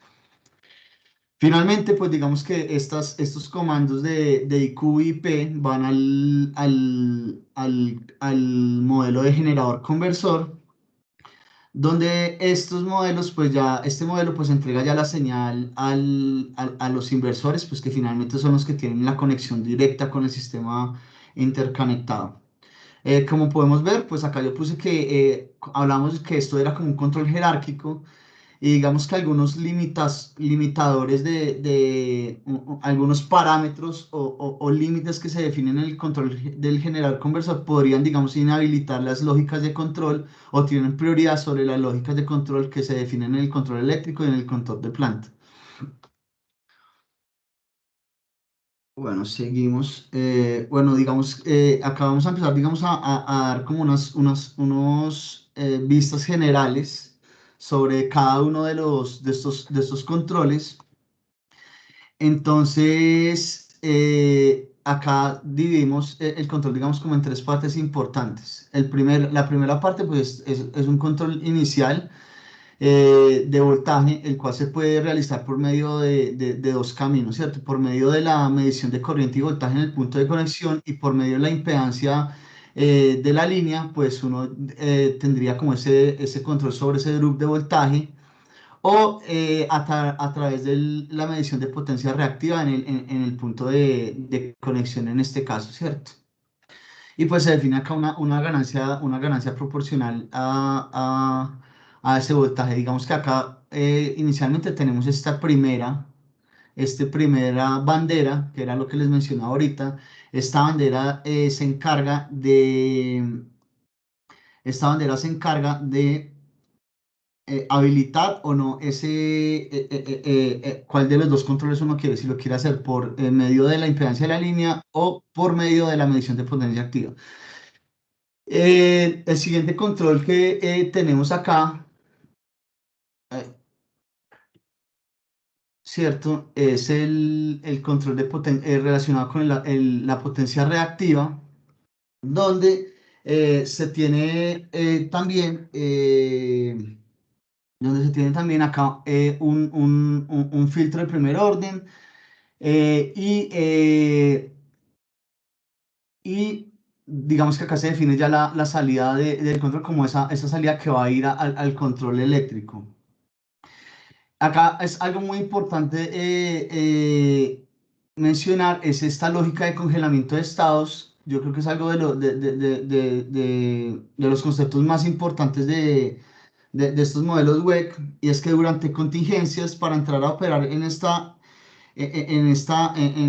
Finalmente, pues digamos que estos comandos de IQ y IP van al modelo de generador conversor, donde estos modelos, pues ya, este modelo pues entrega ya la señal a los inversores, pues que finalmente son los que tienen la conexión directa con el sistema interconectado. Como podemos ver, pues acá yo puse que hablamos que esto era como un control jerárquico y digamos que algunos limitadores algunos parámetros o límites que se definen en el control del generador conversor podrían, digamos, inhabilitar las lógicas de control o tienen prioridad sobre las lógicas de control que se definen en el control eléctrico y en el control de planta. Bueno, seguimos. Bueno, digamos, acá vamos a empezar, digamos, a dar como unos vistas generales sobre cada uno de estos controles. Entonces, acá dividimos el control, digamos, como en tres partes importantes. La primera parte, pues, es un control inicial de voltaje, el cual se puede realizar por medio de dos caminos, ¿cierto? Por medio de la medición de corriente y voltaje en el punto de conexión y por medio de la impedancia de la línea, pues uno tendría como ese control sobre ese drop de voltaje o a través de la medición de potencia reactiva en el punto de conexión en este caso, ¿cierto? Y pues se define acá una ganancia proporcional a ese voltaje. Digamos que acá inicialmente tenemos primera bandera, que era lo que les mencionaba ahorita. Esta bandera se encarga de habilitar o no cuál de los dos controles uno quiere, si lo quiere hacer por medio de la impedancia de la línea o por medio de la medición de potencia activa. El siguiente control que tenemos acá, ¿cierto? Es el control relacionado con la potencia reactiva, donde se tiene también acá un filtro de primer orden y digamos que acá se define ya la salida del control como esa salida que va a ir al control eléctrico. Acá es algo muy importante mencionar, es esta lógica de congelamiento de estados. Yo creo que es algo de los conceptos más importantes de estos modelos WEC, y es que durante contingencias, para entrar a operar en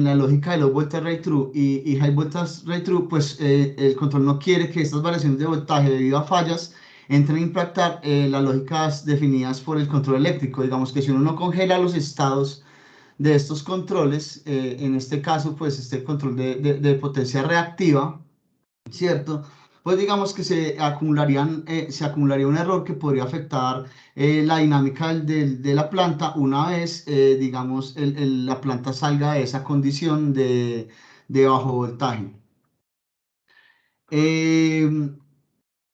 la lógica de low voltage rate true y high voltage rate true, pues el control no quiere que estas variaciones de voltaje debido a fallas entren a impactar las lógicas definidas por el control eléctrico. Digamos que si uno no congela los estados de estos controles, en este caso, pues este control de potencia reactiva, ¿cierto? Pues digamos que se acumularía un error que podría afectar la dinámica de la planta una vez, digamos, la planta salga de esa condición de bajo voltaje.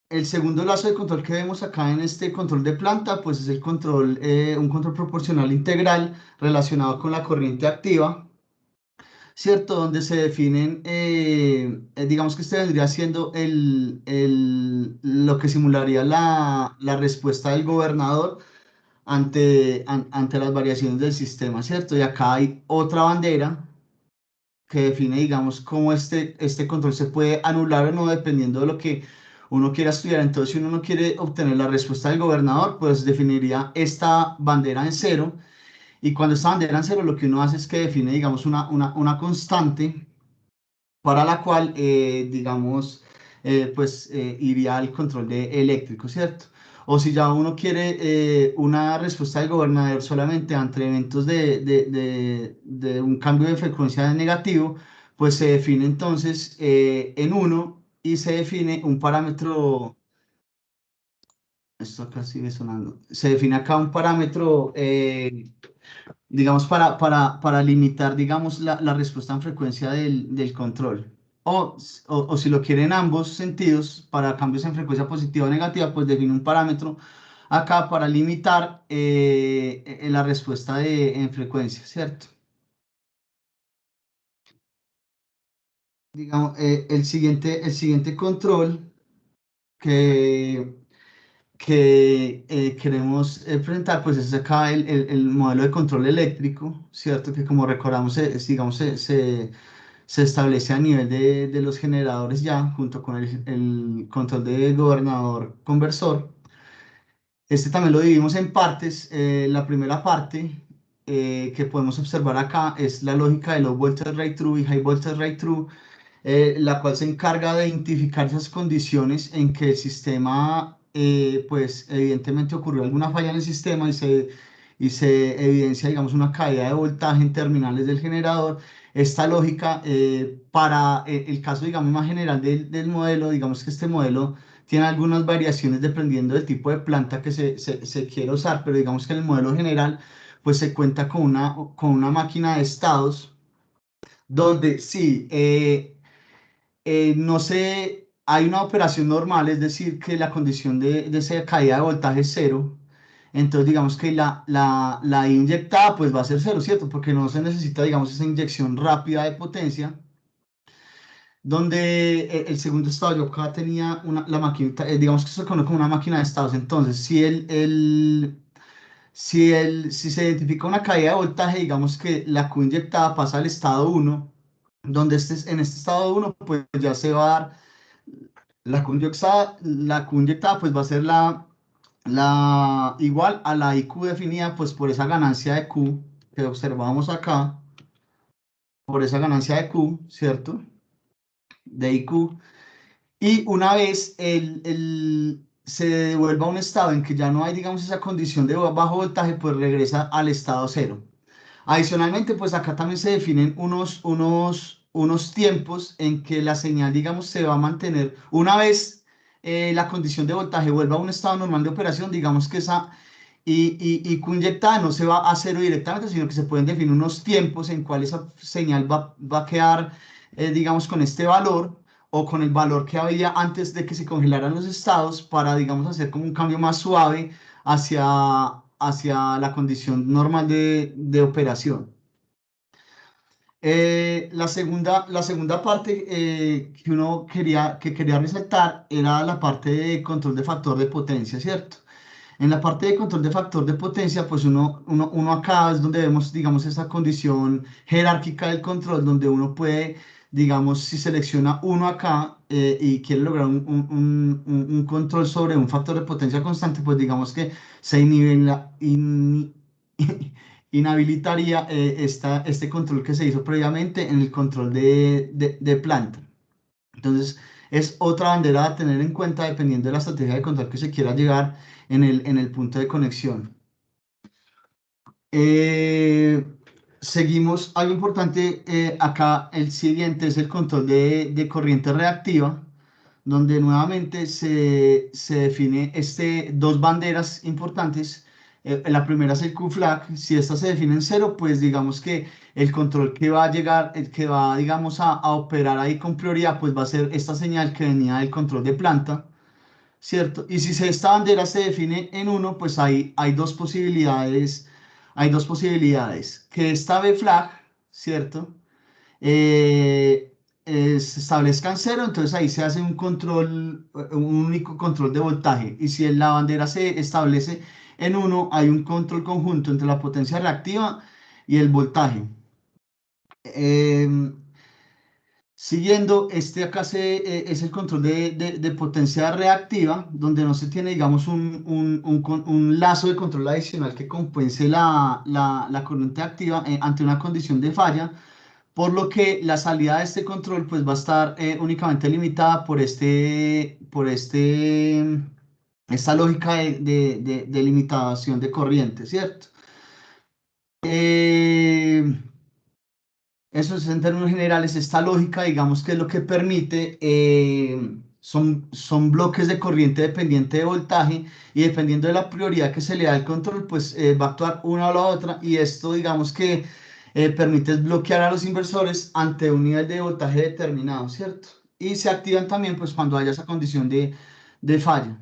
El segundo lazo de control que vemos acá en este control de planta, pues es un control proporcional integral relacionado con la corriente activa, ¿cierto? Donde se definen, digamos que este vendría siendo lo que simularía la respuesta del gobernador ante las variaciones del sistema, ¿cierto? Y acá hay otra bandera que define, digamos, cómo este control se puede anular o no dependiendo de lo que uno quiera estudiar. Entonces, si uno no quiere obtener la respuesta del gobernador, pues definiría esta bandera en cero. Y cuando esta bandera en cero, lo que uno hace es que define, digamos, una constante para la cual, digamos, iría al control eléctrico, ¿cierto? O si ya uno quiere una respuesta del gobernador solamente ante eventos de un cambio de frecuencia negativo, pues se define entonces en 1 y se define un parámetro, esto acá sigue sonando, se define acá un parámetro, digamos, para limitar, digamos, la respuesta en frecuencia del control. O si lo quieren en ambos sentidos, para cambios en frecuencia positiva o negativa, pues define un parámetro acá para limitar la respuesta en frecuencia, ¿cierto? Digamos, el siguiente control que, que queremos presentar, pues es acá el modelo de control eléctrico, ¿cierto? Que como recordamos, digamos, se establece a nivel de los generadores ya, junto con el control de gobernador conversor. Este también lo dividimos en partes. La primera parte que podemos observar acá es la lógica de low voltage right through y high voltage right through, la cual se encarga de identificar esas condiciones en que el sistema, pues evidentemente ocurrió alguna falla en el sistema y se evidencia, digamos, una caída de voltaje en terminales del generador. Esta lógica, para el caso, digamos, más general del modelo, digamos que este modelo tiene algunas variaciones dependiendo del tipo de planta que se quiere usar, pero digamos que en el modelo general, pues se cuenta con una máquina de estados donde sí, no sé, hay una operación normal, es decir, que la condición de esa caída de voltaje es cero. Entonces, digamos que la inyectada pues va a ser cero, ¿cierto? Porque no se necesita, digamos, esa inyección rápida de potencia. Donde el segundo estado, yo acá tenía la maquinita, digamos que se conoce como una máquina de estados. Entonces, si se identifica una caída de voltaje, digamos que la Q inyectada pasa al estado 1, donde en este estado 1, pues ya se va a dar la Q inyectada, pues va a ser igual a la IQ definida, pues por esa ganancia de Q que observamos acá, por esa ganancia de Q, ¿cierto? De IQ. Y una vez se devuelva a un estado en que ya no hay, digamos, esa condición de bajo voltaje, pues regresa al estado cero. Adicionalmente, pues acá también se definen unos tiempos en que la señal, digamos, se va a mantener. Una vez la condición de voltaje vuelva a un estado normal de operación, digamos que esa Q inyectada no se va a cero directamente, sino que se pueden definir unos tiempos en cuales esa señal va a quedar, digamos, con este valor o con el valor que había antes de que se congelaran los estados para, digamos, hacer como un cambio más suave hacia la condición normal de operación. La segunda parte que quería resaltar era la parte de control de factor de potencia, ¿cierto? En la parte de control de factor de potencia, pues uno acá es donde vemos, digamos, esa condición jerárquica del control, donde uno puede, digamos, si selecciona uno acá y quiere lograr un control sobre un factor de potencia constante, pues digamos que se inhabilitaría este control que se hizo previamente en el control de planta. Entonces, es otra bandera a tener en cuenta dependiendo de la estrategia de control que se quiera llegar en el punto de conexión. Seguimos, algo importante acá, el siguiente es el control de corriente reactiva, donde nuevamente se define dos banderas importantes. La primera es el Q-flag. Si esta se define en cero, pues digamos que el control que va a llegar, el que va, digamos, a operar ahí con prioridad, pues va a ser esta señal que venía del control de planta, ¿cierto? Y si esta bandera se define en 1, pues hay dos posibilidades, que esta B-flag, ¿cierto? Se establezca en cero, entonces ahí se hace un único control de voltaje. Y si la bandera se establece en 1, hay un control conjunto entre la potencia reactiva y el voltaje. Siguiendo, este acá es el control de potencia reactiva, donde no se tiene, digamos, un lazo de control adicional que compense la corriente activa ante una condición de falla, por lo que la salida de este control pues, va a estar únicamente limitada por esta lógica de limitación de corriente, ¿cierto? Eso es en términos generales, esta lógica, digamos que es lo que permite, son bloques de corriente dependiente de voltaje y dependiendo de la prioridad que se le da al control, pues va a actuar una o la otra y esto, digamos que permite bloquear a los inversores ante un nivel de voltaje determinado, ¿cierto? Y se activan también pues cuando haya esa condición de falla.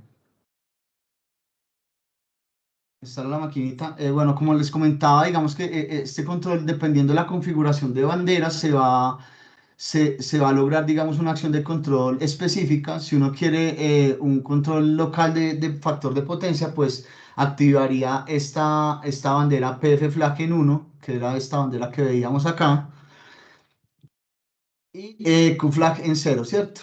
Esta es la maquinita. Bueno, como les comentaba, digamos que este control, dependiendo de la configuración de banderas, se va a lograr, digamos, una acción de control específica. Si uno quiere un control local de factor de potencia, pues activaría esta bandera PF flag en 1, que era esta bandera que veíamos acá, y Q flag en 0, ¿cierto?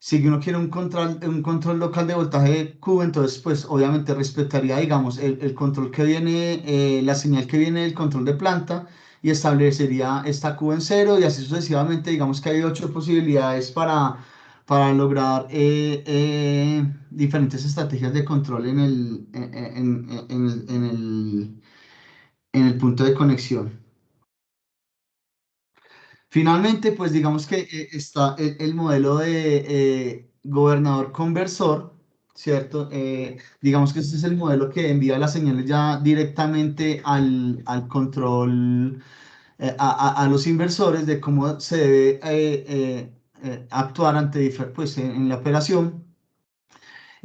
Si uno quiere un control local de voltaje Q, entonces pues obviamente respetaría, digamos, el control que viene, la señal que viene del control de planta y establecería esta Q en 0 y así sucesivamente. Digamos que hay 8 posibilidades para lograr diferentes estrategias de control en el punto de conexión. Finalmente, pues digamos que está el modelo de gobernador conversor, ¿cierto? Digamos que este es el modelo que envía las señales ya directamente al control, a los inversores de cómo se debe actuar pues, en la operación.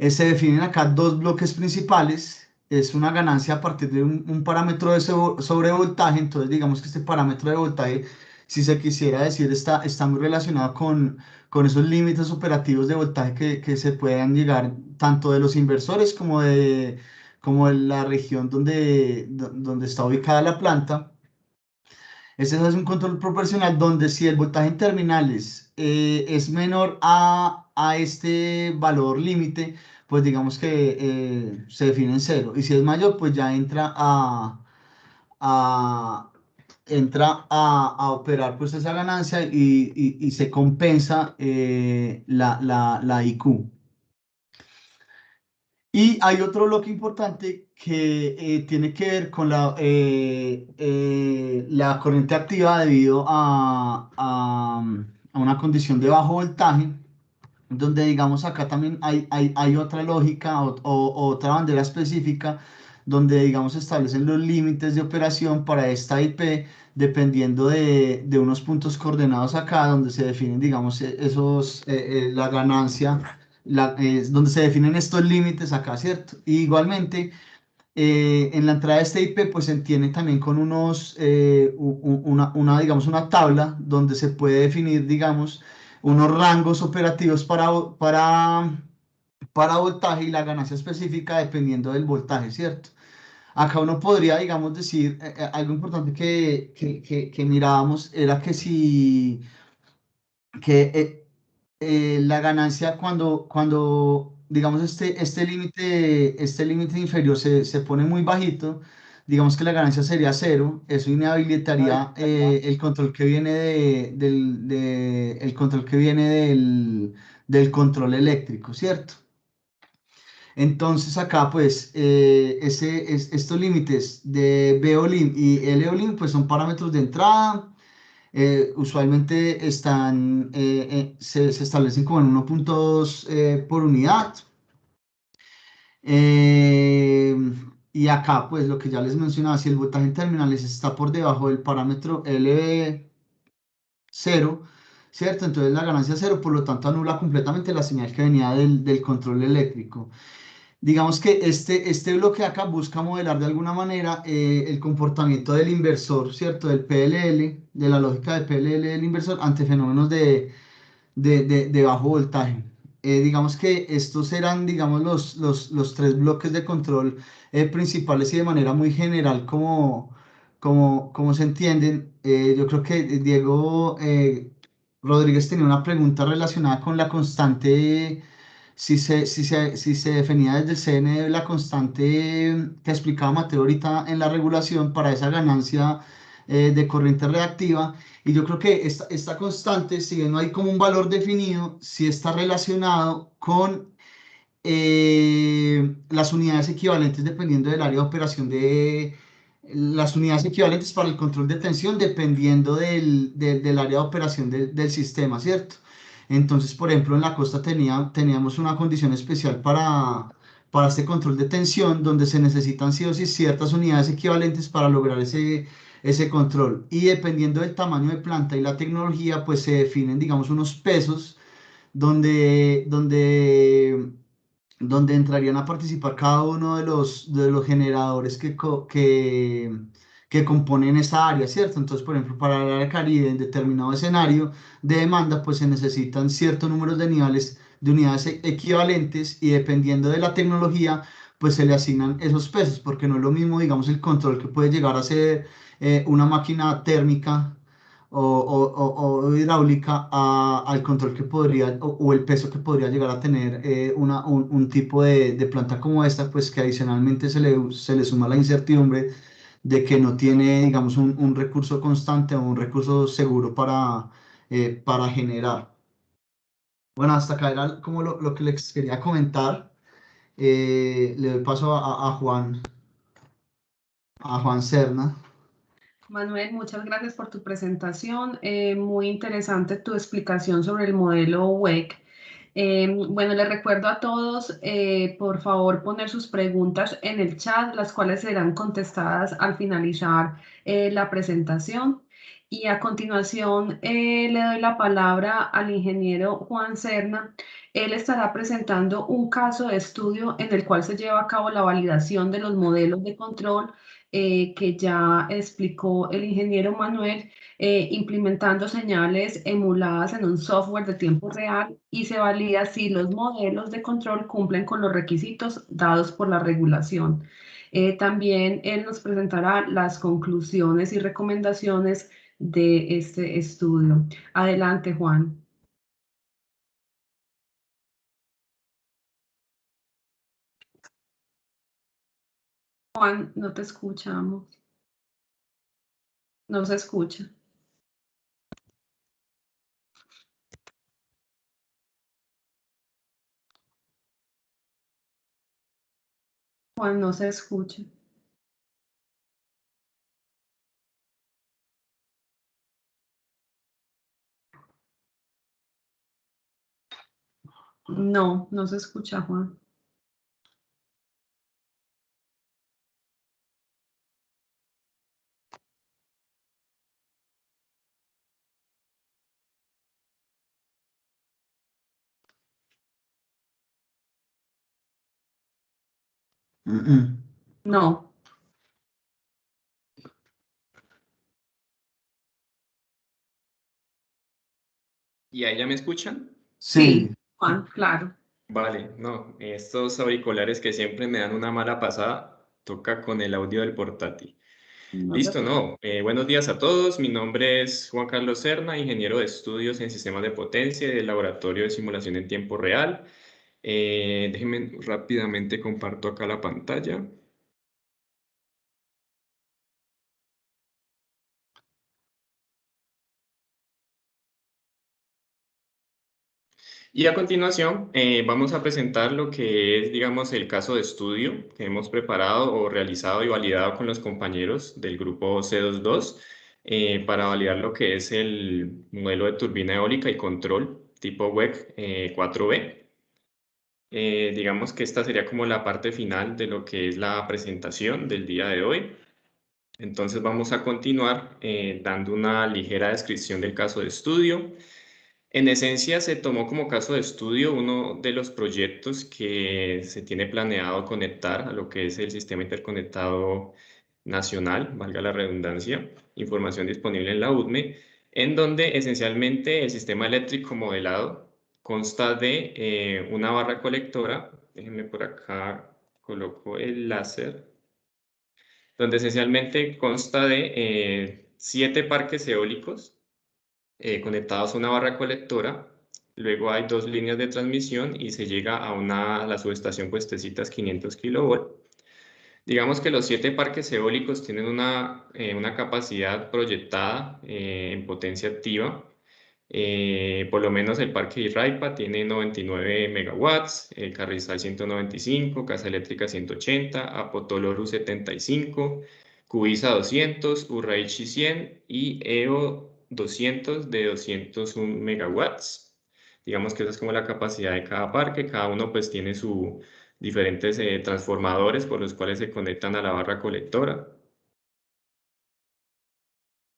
Se definen acá dos bloques principales. Es una ganancia a partir de un parámetro de sobrevoltaje. Entonces, digamos que este parámetro de voltaje, si se quisiera decir, está muy relacionado con esos límites operativos de voltaje que se puedan llegar tanto de los inversores como de la región donde está ubicada la planta. Este es un control proporcional donde si el voltaje en terminales es menor a este valor límite, pues digamos que se define en 0. Y si es mayor, pues ya a- entra a operar pues esa ganancia y se compensa la IQ. Y hay otro bloque importante que tiene que ver con la corriente activa debido a una condición de bajo voltaje, donde digamos acá también hay otra lógica o otra bandera específica, donde digamos se establecen los límites de operación para esta IP, dependiendo de unos puntos coordenados acá, donde se definen, digamos, la ganancia donde se definen estos límites acá, ¿cierto? Y igualmente, en la entrada de este IP, pues se tiene también con digamos, una tabla donde se puede definir, digamos, unos rangos operativos para voltaje y la ganancia específica dependiendo del voltaje, ¿cierto? Acá uno podría, digamos, decir, algo importante que mirábamos era que si que la ganancia cuando digamos, este límite inferior se pone muy bajito, digamos que la ganancia sería 0, eso inhabilitaría el control que viene el control que viene del control eléctrico, ¿cierto? Entonces acá pues estos límites de BOLIM y LOLIM pues son parámetros de entrada. Usualmente se establecen como en 1.2 por unidad. Y acá, pues lo que ya les mencionaba, si el voltaje en terminales está por debajo del parámetro LV0, ¿cierto? Entonces la ganancia es 0, por lo tanto anula completamente la señal que venía del control eléctrico. Digamos que este bloque acá busca modelar de alguna manera el comportamiento del inversor, ¿cierto? Del PLL, de la lógica de PLL del inversor ante fenómenos de bajo voltaje. Digamos que estos eran, digamos, los tres bloques de control principales y de manera muy general como se entienden. Yo creo que Diego Rodríguez tenía una pregunta relacionada con la constante, si se definía desde el CN la constante que explicaba Mateo ahorita en la regulación para esa ganancia de corriente reactiva. Y yo creo que esta constante, si bien no hay como un valor definido, sí está relacionado con las unidades equivalentes dependiendo del área de operación de las unidades equivalentes para el control de tensión dependiendo del área de operación del sistema, ¿cierto? Entonces, por ejemplo, en la costa teníamos una condición especial para este control de tensión donde se necesitan sí o sí ciertas unidades equivalentes para lograr ese control. Y dependiendo del tamaño de planta y la tecnología, pues se definen, digamos, unos pesos donde entrarían a participar cada uno de los generadores que componen esa área, ¿cierto? Entonces, por ejemplo, para el área Caribe, en determinado escenario de demanda, pues se necesitan ciertos números de niveles de unidades equivalentes y dependiendo de la tecnología, pues se le asignan esos pesos, porque no es lo mismo, digamos, el control que puede llegar a ser una máquina térmica o hidráulica al control que podría o el peso que podría llegar a tener un tipo de planta como esta, pues que adicionalmente se le suma la incertidumbre de que no tiene, digamos, un recurso constante o un recurso seguro para generar. Bueno, hasta acá era como lo que les quería comentar. Le doy paso a Juan Serna. Manuel, muchas gracias por tu presentación. Muy interesante tu explicación sobre el modelo WEC. Bueno, les recuerdo a todos, por favor, poner sus preguntas en el chat, las cuales serán contestadas al finalizar la presentación. Y a continuación le doy la palabra al ingeniero Juan Serna. Él estará presentando un caso de estudio en el cual se lleva a cabo la validación de los modelos de control que ya explicó el ingeniero Manuel, implementando señales emuladas en un software de tiempo real y se valida si los modelos de control cumplen con los requisitos dados por la regulación. También él nos presentará las conclusiones y recomendaciones de este estudio. Adelante, Juan. Juan, no te escuchamos. No se escucha. Juan, no se escucha. No, no se escucha, Juan. No. ¿Y ahí ya me escuchan? Sí, Juan, claro. Vale, no, estos auriculares que siempre me dan una mala pasada, toca con el audio del portátil. No Listo, no. Buenos días a todos. Mi nombre es Juan Carlos Serna, ingeniero de estudios en sistemas de potencia y del laboratorio de simulación en tiempo real. Déjenme rápidamente comparto acá la pantalla. Y a continuación vamos a presentar lo que es, digamos, el caso de estudio que hemos preparado o realizado y validado con los compañeros del grupo C22 para validar lo que es el modelo de turbina eólica y control tipo WEC 4B. Digamos que esta sería como la parte final de lo que es la presentación del día de hoy. Entonces vamos a continuar dando una ligera descripción del caso de estudio. En esencia, se tomó como caso de estudio uno de los proyectos que se tiene planeado conectar a lo que es el sistema interconectado nacional, valga la redundancia, información disponible en la UDME, en donde esencialmente el sistema eléctrico modelado consta de una barra colectora, déjenme por acá, coloco el láser, donde esencialmente consta de 7 parques eólicos conectados a una barra colectora. Luego hay dos líneas de transmisión y se llega a la subestación Cuestecitas 500 kV. Digamos que los 7 parques eólicos tienen una capacidad proyectada en potencia activa. Por lo menos el parque Irraipa tiene 99 megawatts, Carrizal 195, Casa Eléctrica 180, Apotoloru 75, Cubisa 200, Urraichi 100 y EO 200 de 201 megawatts. Digamos que esa es como la capacidad de cada parque. Cada uno pues tiene sus diferentes transformadores por los cuales se conectan a la barra colectora.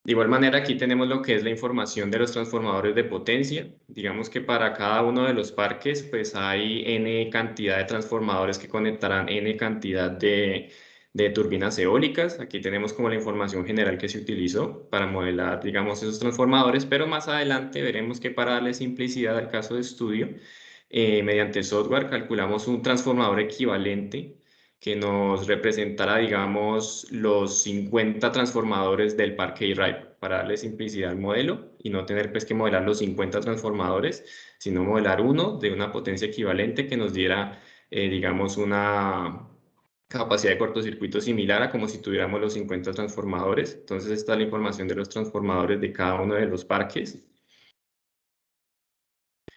De igual manera, aquí tenemos lo que es la información de los transformadores de potencia. Digamos que para cada uno de los parques, pues hay N cantidad de transformadores que conectarán N cantidad de turbinas eólicas. Aquí tenemos como la información general que se utilizó para modelar, digamos, esos transformadores, pero más adelante veremos que para darle simplicidad al caso de estudio, mediante software calculamos un transformador equivalente que nos representará, digamos, los 50 transformadores del parque Irraipa, para darle simplicidad al modelo y no tener pues que modelar los 50 transformadores, sino modelar uno de una potencia equivalente que nos diera, digamos, una capacidad de cortocircuito similar a como si tuviéramos los 50 transformadores. Entonces, esta es la información de los transformadores de cada uno de los parques.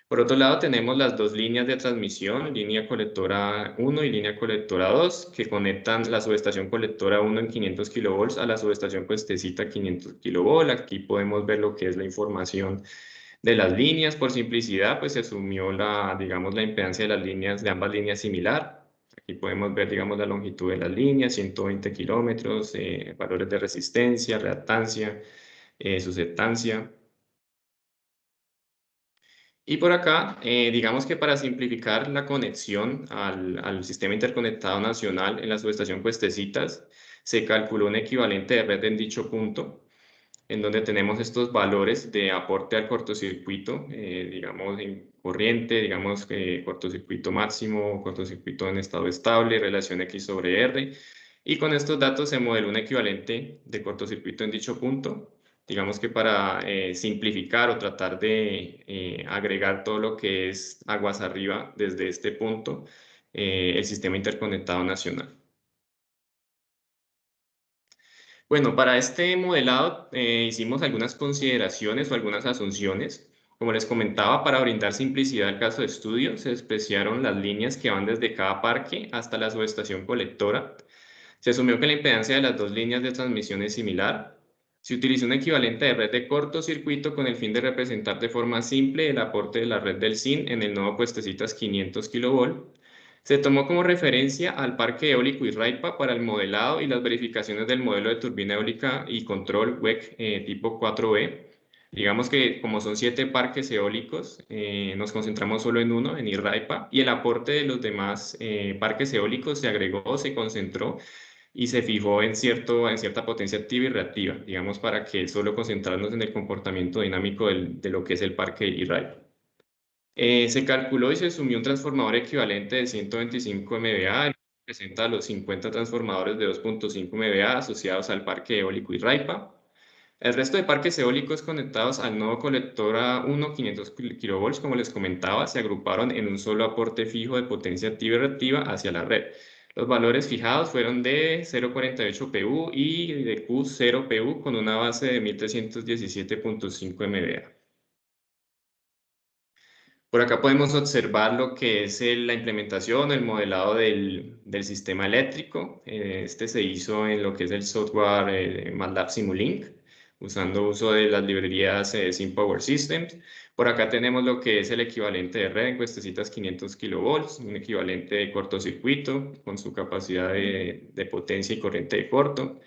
Por otro lado, tenemos las dos líneas de transmisión, línea colectora 1 y línea colectora 2, que conectan la subestación colectora 1 en 500 kV a la subestación Cuestecita 500 kV. Aquí podemos ver lo que es la información de las líneas. Por simplicidad, pues se asumió digamos, la impedancia de las líneas, de ambas líneas similar. Aquí podemos ver, digamos, la longitud de las líneas, 120 kilómetros, valores de resistencia, reactancia, susceptancia. Y por acá, digamos que para simplificar la conexión al sistema interconectado nacional en la subestación Cuestecitas, se calculó un equivalente de red en dicho punto, en donde tenemos estos valores de aporte al cortocircuito, digamos en corriente, digamos que cortocircuito máximo, cortocircuito en estado estable, relación X sobre R, y con estos datos se modeló un equivalente de cortocircuito en dicho punto. Digamos que para simplificar o tratar de agregar todo lo que es aguas arriba desde este punto, el sistema interconectado nacional. Bueno, para este modelado hicimos algunas consideraciones o algunas asunciones. Como les comentaba, para brindar simplicidad al caso de estudio, se despreciaron las líneas que van desde cada parque hasta la subestación colectora. Se asumió que la impedancia de las dos líneas de transmisión es similar. Se utilizó un equivalente de red de cortocircuito con el fin de representar de forma simple el aporte de la red del SIN en el nodo Cuestecitas 500 kV. Se tomó como referencia al parque eólico Irraipa para el modelado y las verificaciones del modelo de turbina eólica y control WEC tipo 4B. Digamos que como son 7 parques eólicos, nos concentramos solo en uno, en Irraipa, y el aporte de los demás parques eólicos se agregó, se concentró y se fijó en cierta potencia activa y reactiva, digamos, para que solo concentrarnos en el comportamiento dinámico de lo que es el parque Irraipa. Se calculó y se asumió un transformador equivalente de 125 MVA, que representa los 50 transformadores de 2.5 MVA asociados al parque eólico Irraipa. El resto de parques eólicos conectados al nodo colectora 1 500 kV, como les comentaba, se agruparon en un solo aporte fijo de potencia activa y reactiva hacia la red. Los valores fijados fueron de 0.48 PU y de Q0 PU con una base de 1317.5 MVA. Por acá podemos observar lo que es la implementación, el modelado del sistema eléctrico. Este se hizo en lo que es el software MATLAB Simulink, usando uso de las librerías SimPower Systems. Por acá tenemos lo que es el equivalente de red en Cuestecitas 500 kV, un equivalente de cortocircuito con su capacidad de potencia y corriente de corto.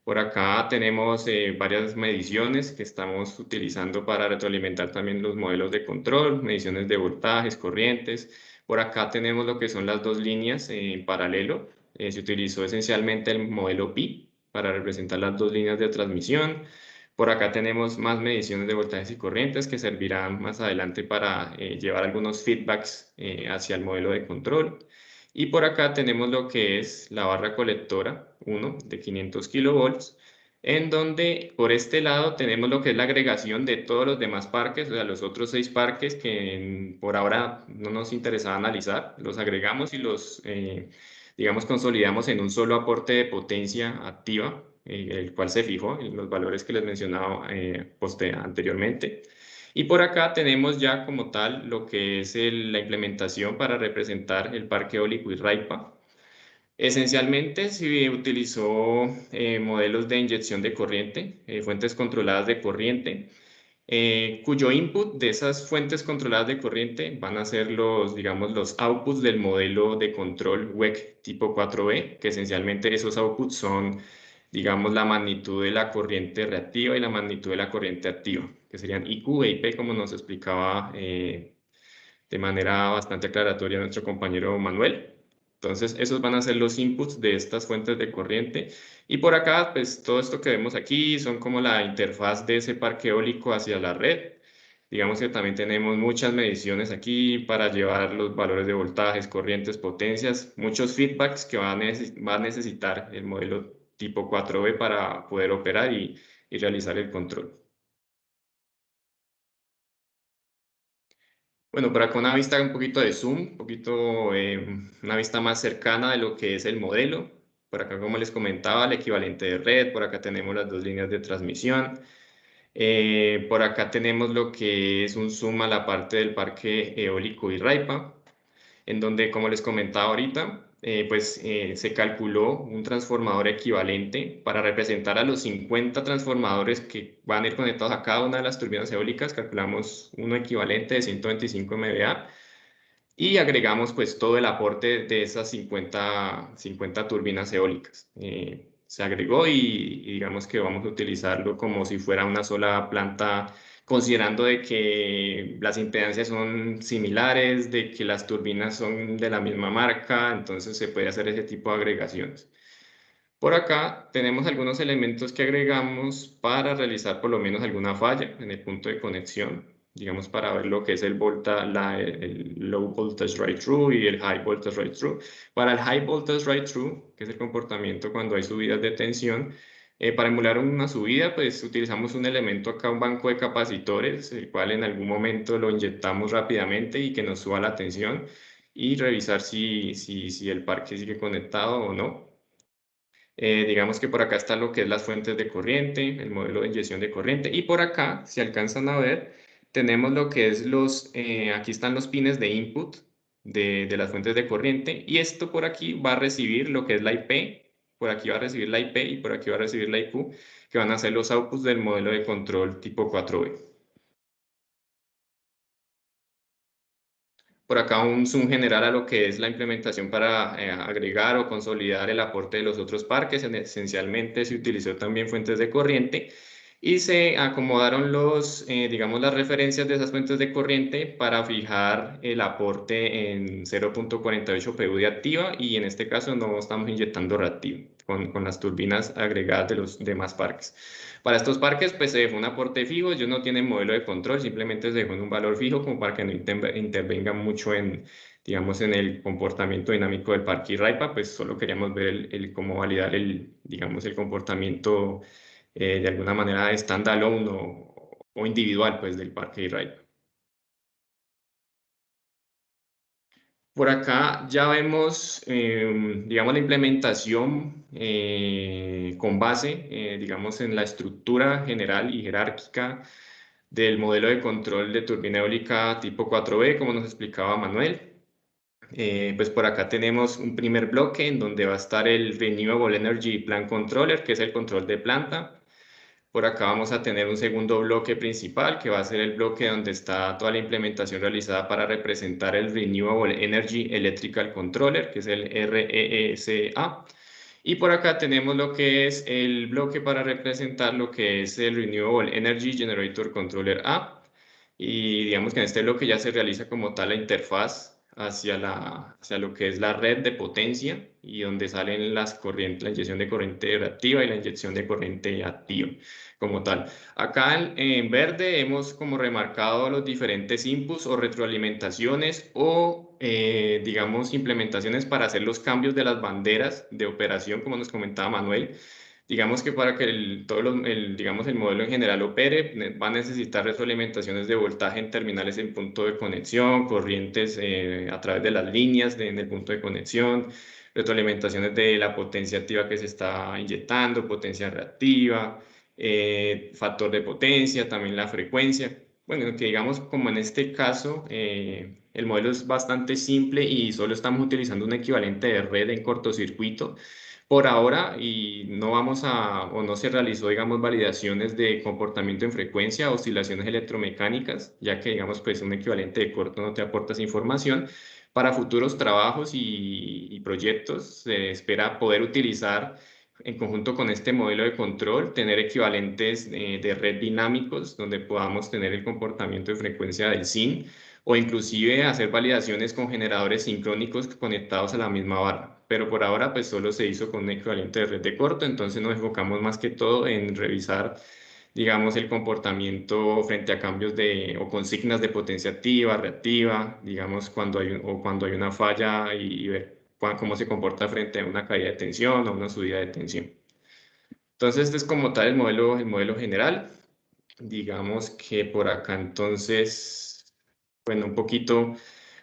Por acá tenemos varias mediciones que estamos utilizando para retroalimentar también los modelos de control, mediciones de voltajes, corrientes. Por acá tenemos lo que son las dos líneas en paralelo. Se utilizó esencialmente el modelo Pi para representar las dos líneas de transmisión. Por acá tenemos más mediciones de voltajes y corrientes que servirán más adelante para llevar algunos feedbacks hacia el modelo de control. Y por acá tenemos lo que es la barra colectora 1 de 500 kV, en donde por este lado tenemos lo que es la agregación de todos los demás parques, o sea, los otros 6 parques que por ahora no nos interesaba analizar, los agregamos y los, digamos, consolidamos en un solo aporte de potencia activa, el cual se fijó en los valores que les mencionaba anteriormente. Y por acá tenemos ya como tal lo que es la implementación para representar el parque eólico Irraipa. Esencialmente se utilizó modelos de inyección de corriente, fuentes controladas de corriente, cuyo input de esas fuentes controladas de corriente van a ser digamos, los outputs del modelo de control WEC tipo 4B, que esencialmente esos outputs son, digamos, la magnitud de la corriente reactiva y la magnitud de la corriente activa, que serían IQ e IP, como nos explicaba de manera bastante aclaratoria nuestro compañero Manuel. Entonces, esos van a ser los inputs de estas fuentes de corriente. Y por acá, pues todo esto que vemos aquí son como la interfaz de ese parque eólico hacia la red. Digamos que también tenemos muchas mediciones aquí para llevar los valores de voltajes, corrientes, potencias, muchos feedbacks que va a necesitar el modelo tipo 4B para poder operar y realizar el control. Bueno, por acá una vista un poquito de zoom, una vista más cercana de lo que es el modelo. Por acá, como les comentaba, el equivalente de red. Por acá tenemos las 2 líneas de transmisión. Por acá tenemos lo que es un zoom a la parte del parque eólico Irraipa, en donde, como les comentaba ahorita, se calculó un transformador equivalente para representar a los 50 transformadores que van a ir conectados a cada una de las turbinas eólicas. Calculamos uno equivalente de 125 MVA y agregamos pues todo el aporte de esas 50 turbinas eólicas. Se agregó y digamos que vamos a utilizarlo como si fuera una sola planta, considerando de que las impedancias son similares, de que las turbinas son de la misma marca, entonces se puede hacer ese tipo de agregaciones. Por acá tenemos algunos elementos que agregamos para realizar por lo menos alguna falla en el punto de conexión, digamos para ver lo que es el low voltage right through y el high voltage right through. Para el high voltage right through, que es el comportamiento cuando hay subidas de tensión, para emular una subida, pues utilizamos un elemento acá, un banco de capacitores, el cual en algún momento lo inyectamos rápidamente y que nos suba la tensión y revisar si el parque sigue conectado o no. Digamos que por acá está lo que es las fuentes de corriente, el modelo de inyección de corriente, y por acá, si alcanzan a ver, tenemos lo que es aquí están los pines de input de las fuentes de corriente, y esto por aquí va a recibir lo que es la IP, por aquí va a recibir la IP y por aquí va a recibir la IQ, que van a ser los outputs del modelo de control tipo 4B. Por acá un zoom general a lo que es la implementación para agregar o consolidar el aporte de los otros parques. Esencialmente se utilizó también fuentes de corriente y se acomodaron digamos, las referencias de esas fuentes de corriente para fijar el aporte en 0.48 PU de activa, y en este caso no estamos inyectando reactivo con las turbinas agregadas de los demás parques. Para estos parques, pues se dejó un aporte fijo, ellos no tienen modelo de control, simplemente se dejó en un valor fijo como para que no intervenga mucho digamos, en el comportamiento dinámico del parque Irraipa, pues solo queríamos ver cómo validar digamos, el comportamiento de alguna manera standalone o individual, pues, del parque Irraipa. Por acá ya vemos, digamos, la implementación con base, digamos, en la estructura general y jerárquica del modelo de control de turbina eólica tipo 4B, como nos explicaba Manuel. Pues por acá tenemos un primer bloque en donde va a estar el Renewable Energy Plant Controller, que es el control de planta. Por acá vamos a tener un segundo bloque principal, que va a ser el bloque donde está toda la implementación realizada para representar el Renewable Energy Electrical Controller, que es el REECA. Y por acá tenemos lo que es el bloque para representar lo que es el Renewable Energy Generator Controller A. Y digamos que en este bloque ya se realiza como tal la interfaz hacia lo que es la red de potencia y donde salen las corrientes, la inyección de corriente reactiva y la inyección de corriente activa como tal. Acá en verde hemos como remarcado los diferentes inputs o retroalimentaciones o digamos implementaciones para hacer los cambios de las banderas de operación, como nos comentaba Manuel. Digamos que para que digamos, el modelo en general opere, va a necesitar retroalimentaciones de voltaje en terminales en punto de conexión, corrientes a través de las líneas en el punto de conexión, retroalimentaciones de la potencia activa que se está inyectando, potencia reactiva, factor de potencia, también la frecuencia. Bueno, que digamos, como en este caso, el modelo es bastante simple y solo estamos utilizando un equivalente de red en cortocircuito por ahora, y no vamos a, o no se realizó, digamos, validaciones de comportamiento en frecuencia, oscilaciones electromecánicas, ya que, digamos, pues un equivalente de corto no te aporta esa información. Para futuros trabajos y proyectos, se espera poder utilizar en conjunto con este modelo de control, tener equivalentes de red dinámicos, donde podamos tener el comportamiento de frecuencia del SIN, o inclusive hacer validaciones con generadores sincrónicos conectados a la misma barra. Pero por ahora pues solo se hizo con un equivalente de red de corto, entonces nos enfocamos más que todo en revisar, digamos, el comportamiento frente a cambios o consignas de potencia activa, reactiva, digamos, cuando hay una falla, y ver cómo se comporta frente a una caída de tensión o una subida de tensión. Entonces, este es como tal el modelo general. Digamos que por acá entonces, bueno, un poquito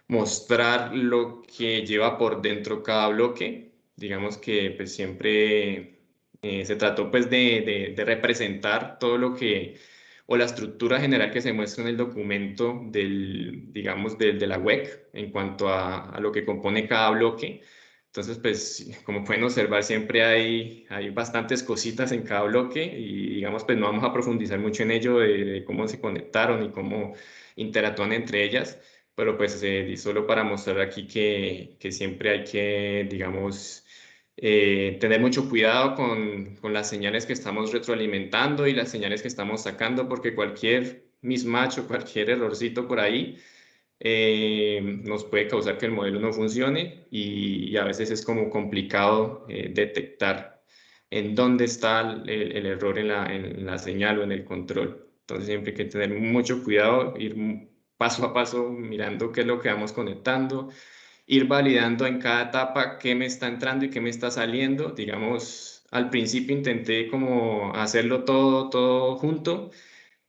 mostrar lo que lleva por dentro cada bloque. Digamos que pues siempre se trató pues de representar todo lo que, o la estructura general que se muestra en el documento digamos, de la web en cuanto a lo que compone cada bloque. Entonces, pues, como pueden observar, siempre hay bastantes cositas en cada bloque y, digamos, pues no vamos a profundizar mucho en ello de cómo se conectaron y cómo interactúan entre ellas, pero pues solo para mostrar aquí que siempre hay que, digamos, tener mucho cuidado con las señales que estamos retroalimentando y las señales que estamos sacando, porque cualquier mismatch o cualquier errorcito por ahí nos puede causar que el modelo no funcione, y a veces es como complicado detectar en dónde está el error en la señal o en el control. Entonces siempre hay que tener mucho cuidado, ir paso a paso mirando qué es lo que vamos conectando, ir validando en cada etapa qué me está entrando y qué me está saliendo. Digamos, al principio intenté como hacerlo todo junto,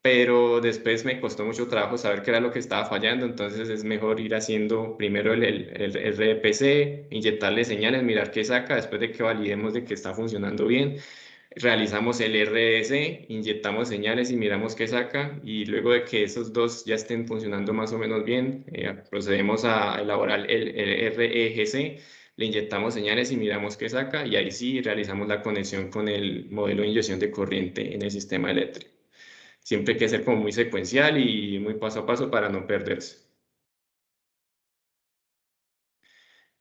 pero después me costó mucho trabajo saber qué era lo que estaba fallando, entonces es mejor ir haciendo primero el RPC, inyectarle señales, mirar qué saca, después de que validemos de que está funcionando bien, realizamos el RS, inyectamos señales y miramos qué saca, y luego de que esos dos ya estén funcionando más o menos bien, procedemos a elaborar el REGC, le inyectamos señales y miramos qué saca, y ahí sí realizamos la conexión con el modelo de inyección de corriente en el sistema eléctrico. Siempre hay que ser como muy secuencial y muy paso a paso para no perderse.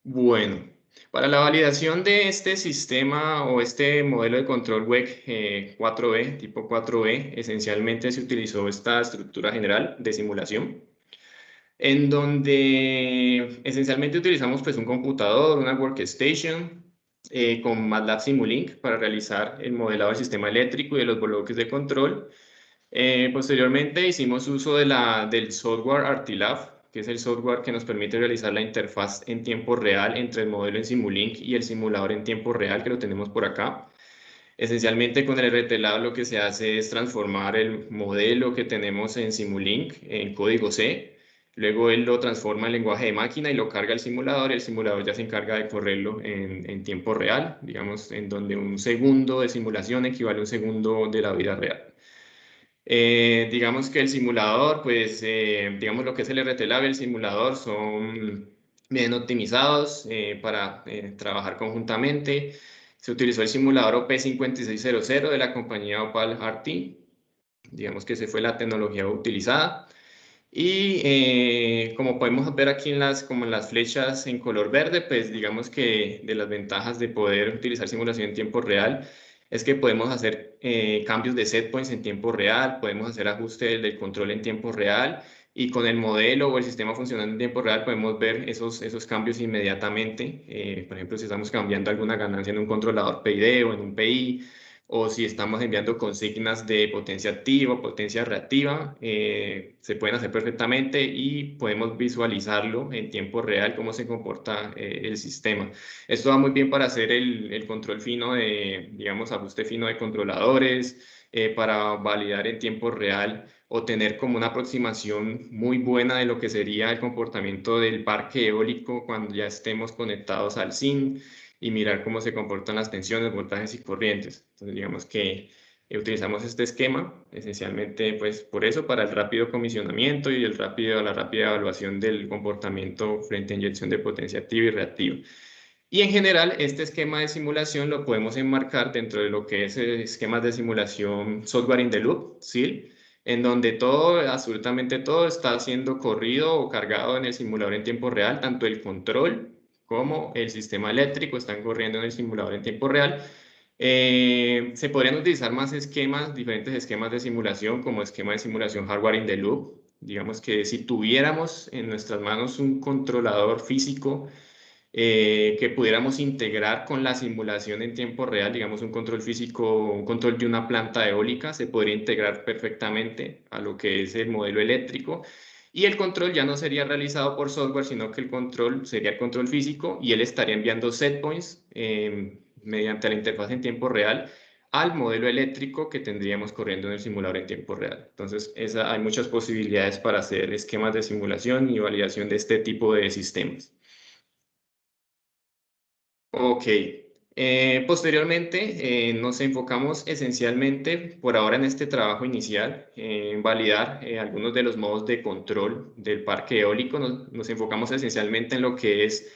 Bueno, para la validación de este sistema o este modelo de control WEC 4B, tipo 4B, esencialmente se utilizó esta estructura general de simulación, en donde esencialmente utilizamos pues un computador, una workstation, con MATLAB Simulink para realizar el modelado del sistema eléctrico y de los bloques de control. Posteriormente hicimos uso del software Artilab, que es el software que nos permite realizar la interfaz en tiempo real entre el modelo en Simulink y el simulador en tiempo real, que lo tenemos por acá. Esencialmente con el RTLab lo que se hace es transformar el modelo que tenemos en Simulink en código C. Luego él lo transforma en lenguaje de máquina y lo carga al simulador. El simulador ya se encarga de correrlo en tiempo real, digamos, en donde un segundo de simulación equivale a un segundo de la vida real. Digamos que el simulador, pues, digamos lo que es el RTLab, el simulador son bien optimizados para trabajar conjuntamente. Se utilizó el simulador OP5600 de la compañía Opal RT. Digamos que esa fue la tecnología utilizada. Y como podemos ver aquí como en las flechas en color verde, pues digamos que de las ventajas de poder utilizar simulación en tiempo real es que podemos hacer cambios de set points en tiempo real, podemos hacer ajustes del control en tiempo real, y con el modelo o el sistema funcionando en tiempo real podemos ver esos cambios inmediatamente. Por ejemplo, si estamos cambiando alguna ganancia en un controlador PID o en un PI, o si estamos enviando consignas de potencia activa o potencia reactiva, se pueden hacer perfectamente y podemos visualizarlo en tiempo real, cómo se comporta el sistema. Esto va muy bien para hacer el control fino de, digamos, ajuste fino de controladores, para validar en tiempo real o tener como una aproximación muy buena de lo que sería el comportamiento del parque eólico cuando ya estemos conectados al SIN y mirar cómo se comportan las tensiones, voltajes y corrientes. Entonces, digamos que utilizamos este esquema esencialmente pues por eso, para el rápido comisionamiento y la rápida evaluación del comportamiento frente a inyección de potencia activa y reactiva. Y en general, este esquema de simulación lo podemos enmarcar dentro de lo que es esquemas de simulación software in the loop, SIL, en donde todo, absolutamente todo, está siendo corrido o cargado en el simulador en tiempo real, tanto el control como el sistema eléctrico están corriendo en el simulador en tiempo real. Se podrían utilizar más esquemas, diferentes esquemas de simulación, como esquema de simulación hardware in the loop. Digamos que si tuviéramos en nuestras manos un controlador físico que pudiéramos integrar con la simulación en tiempo real, digamos un control físico, un control de una planta eólica, se podría integrar perfectamente a lo que es el modelo eléctrico. Y el control ya no sería realizado por software, sino que el control sería el control físico y él estaría enviando set points mediante la interfaz en tiempo real al modelo eléctrico que tendríamos corriendo en el simulador en tiempo real. Entonces, hay muchas posibilidades para hacer esquemas de simulación y validación de este tipo de sistemas. Ok. Posteriormente, nos enfocamos esencialmente, por ahora en este trabajo inicial, en validar algunos de los modos de control del parque eólico. Nos enfocamos esencialmente en lo que es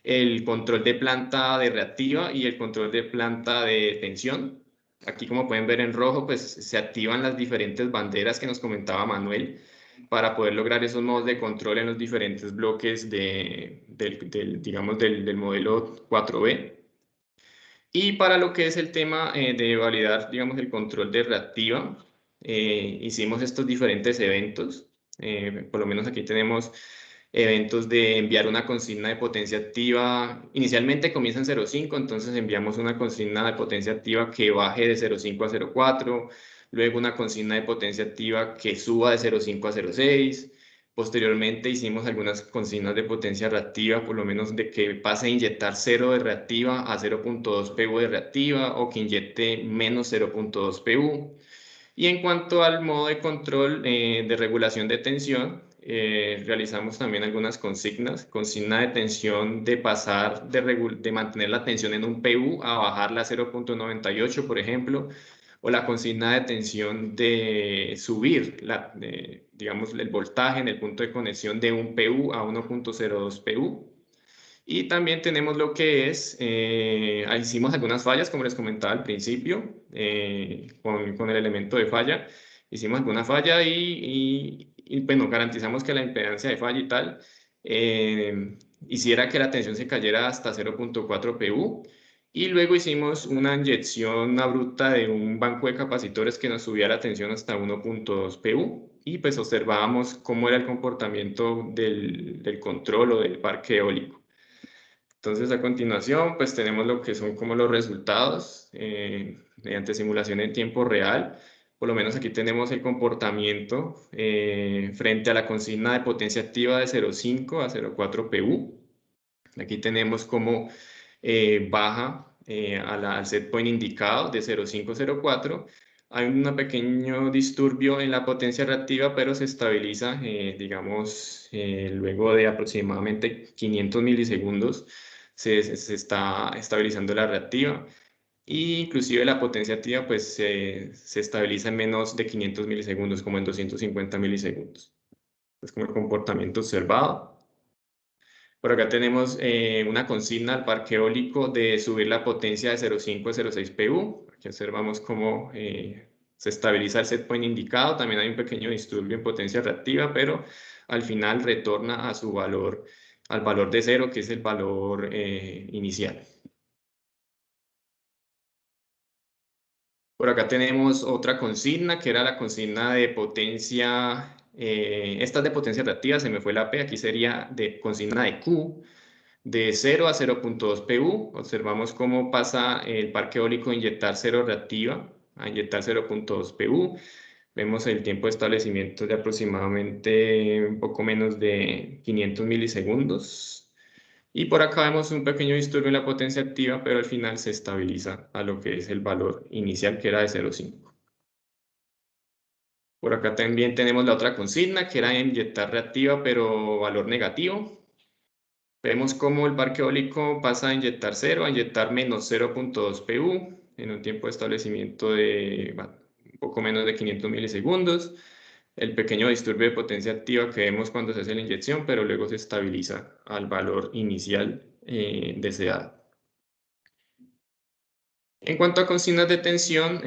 el control de planta de reactiva y el control de planta de tensión. Aquí, como pueden ver en rojo, pues se activan las diferentes banderas que nos comentaba Manuel para poder lograr esos modos de control en los diferentes bloques digamos, del modelo 4B. Y para lo que es el tema de validar, digamos, el control de reactiva, hicimos estos diferentes eventos. Por lo menos aquí tenemos eventos de enviar una consigna de potencia activa. Inicialmente comienza en 0.5, entonces enviamos una consigna de potencia activa que baje de 0.5 a 0.4, luego una consigna de potencia activa que suba de 0.5 a 0.6. Posteriormente hicimos algunas consignas de potencia reactiva, por lo menos de que pase a inyectar 0 de reactiva a 0.2 PU de reactiva o que inyecte menos 0.2 PU. Y en cuanto al modo de control de regulación de tensión, realizamos también algunas consignas. Consigna de tensión de pasar de mantener la tensión en un PU a bajarla a 0.98, por ejemplo, o la consigna de tensión de subir, digamos, el voltaje en el punto de conexión de un PU a 1.02 PU. Y también tenemos lo que es, hicimos algunas fallas, como les comentaba al principio, con el elemento de falla. Hicimos alguna falla y bueno, garantizamos que la impedancia de falla y tal hiciera que la tensión se cayera hasta 0.4 PU. Y luego hicimos una inyección abrupta de un banco de capacitores que nos subía la tensión hasta 1.2 PU. Y pues observábamos cómo era el comportamiento del control o del parque eólico. Entonces, a continuación, pues tenemos lo que son como los resultados mediante simulación en tiempo real. Por lo menos aquí tenemos el comportamiento frente a la consigna de potencia activa de 0.5 a 0.4 PU. Aquí tenemos cómo baja al set point indicado de 0.5 a 0.4. Hay un pequeño disturbio en la potencia reactiva, pero se estabiliza, digamos, luego de aproximadamente 500 milisegundos se está estabilizando la reactiva. Y inclusive la potencia activa pues se estabiliza en menos de 500 milisegundos, como en 250 milisegundos. Es como el comportamiento observado. Por acá tenemos una consigna al parque eólico de subir la potencia de 0.5 a 0.6 PU. Aquí observamos cómo se estabiliza el set point indicado. También hay un pequeño disturbio en potencia reactiva, pero al final retorna a su valor, al valor de 0, que es el valor inicial. Por acá tenemos otra consigna, que era la consigna de potencia, esta es de potencia reactiva, se me fue la P, aquí sería de consigna de Q, de 0 a 0.2 PU. Observamos cómo pasa el parque eólico de inyectar 0 reactiva a inyectar 0.2 PU. Vemos el tiempo de establecimiento de aproximadamente un poco menos de 500 milisegundos. Y por acá vemos un pequeño disturbio en la potencia activa, pero al final se estabiliza a lo que es el valor inicial, que era de 0.5. Por acá también tenemos la otra consigna, que era inyectar reactiva, pero valor negativo. Vemos cómo el parque eólico pasa a inyectar 0 a inyectar menos 0.2 PU en un tiempo de establecimiento de un poco menos de 500 milisegundos. El pequeño disturbio de potencia activa que vemos cuando se hace la inyección, pero luego se estabiliza al valor inicial deseado. En cuanto a consignas de tensión,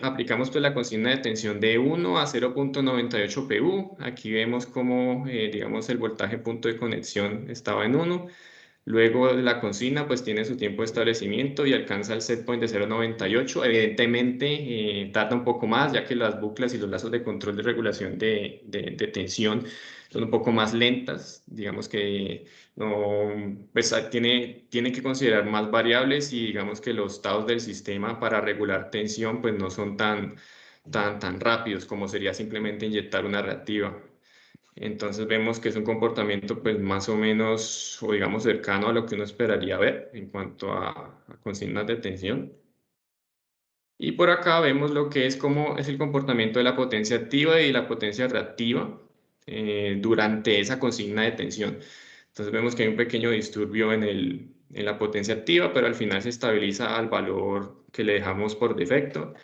aplicamos pues la consigna de tensión de 1 a 0.98 PU. Aquí vemos cómo, digamos, el voltaje punto de conexión estaba en 1. Luego la consigna pues tiene su tiempo de establecimiento y alcanza el set point de 0.98. Evidentemente tarda un poco más, ya que las buclas y los lazos de control de regulación de tensión son un poco más lentas. Digamos que no, pues tiene que considerar más variables y digamos que los estados del sistema para regular tensión pues no son tan rápidos como sería simplemente inyectar una reactiva. Entonces vemos que es un comportamiento pues más o menos, o digamos, cercano a lo que uno esperaría ver en cuanto a consignas de tensión. Y por acá vemos lo que es cómo es el comportamiento de la potencia activa y la potencia reactiva durante esa consigna de tensión. Entonces vemos que hay un pequeño disturbio en la potencia activa, pero al final se estabiliza al valor que le dejamos por defecto.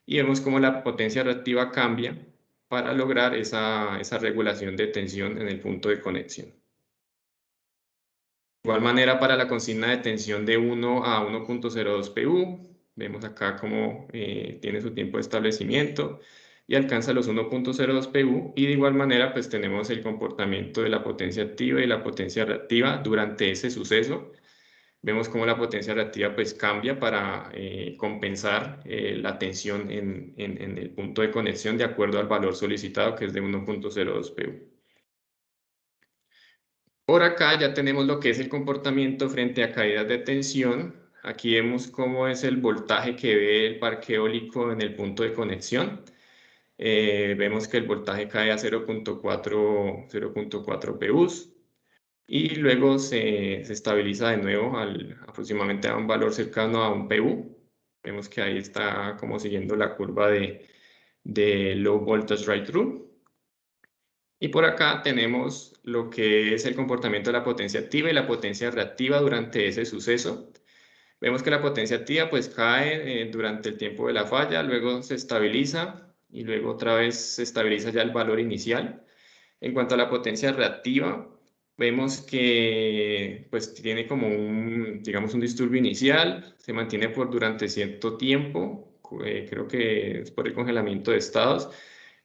Y vemos cómo la potencia reactiva cambia para lograr esa regulación de tensión en el punto de conexión. De igual manera, para la consigna de tensión de 1 a 1.02 PU, vemos acá cómo tiene su tiempo de establecimiento y alcanza los 1.02 PU, y de igual manera pues tenemos el comportamiento de la potencia activa y la potencia reactiva durante ese suceso. Vemos cómo la potencia reactiva pues cambia para compensar la tensión en el punto de conexión de acuerdo al valor solicitado, que es de 1.02 PU. Por acá ya tenemos lo que es el comportamiento frente a caídas de tensión. Aquí vemos cómo es el voltaje que ve el parque eólico en el punto de conexión. Vemos que el voltaje cae a 0.4 PUs. Y luego se estabiliza de nuevo aproximadamente a un valor cercano a un PU. Vemos que ahí está como siguiendo la curva de low voltage right through. Y por acá tenemos lo que es el comportamiento de la potencia activa y la potencia reactiva durante ese suceso. Vemos que la potencia activa pues cae durante el tiempo de la falla, luego se estabiliza y luego otra vez se estabiliza ya el valor inicial. En cuanto a la potencia reactiva, vemos que pues tiene como digamos, un disturbio inicial, se mantiene durante cierto tiempo, creo que es por el congelamiento de estados,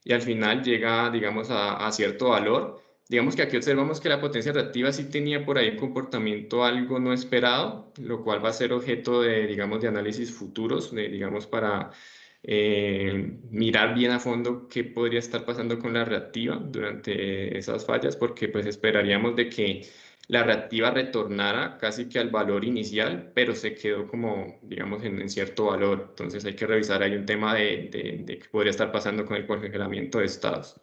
y al final llega, digamos, a cierto valor. Digamos que aquí observamos que la potencia reactiva sí tenía por ahí un comportamiento algo no esperado, lo cual va a ser objeto de, digamos, de análisis futuros, digamos, para mirar bien a fondo qué podría estar pasando con la reactiva durante esas fallas, porque pues esperaríamos de que la reactiva retornara casi que al valor inicial, pero se quedó como, digamos, en cierto valor. Entonces hay que revisar ahí un tema de qué podría estar pasando con el congelamiento de estados.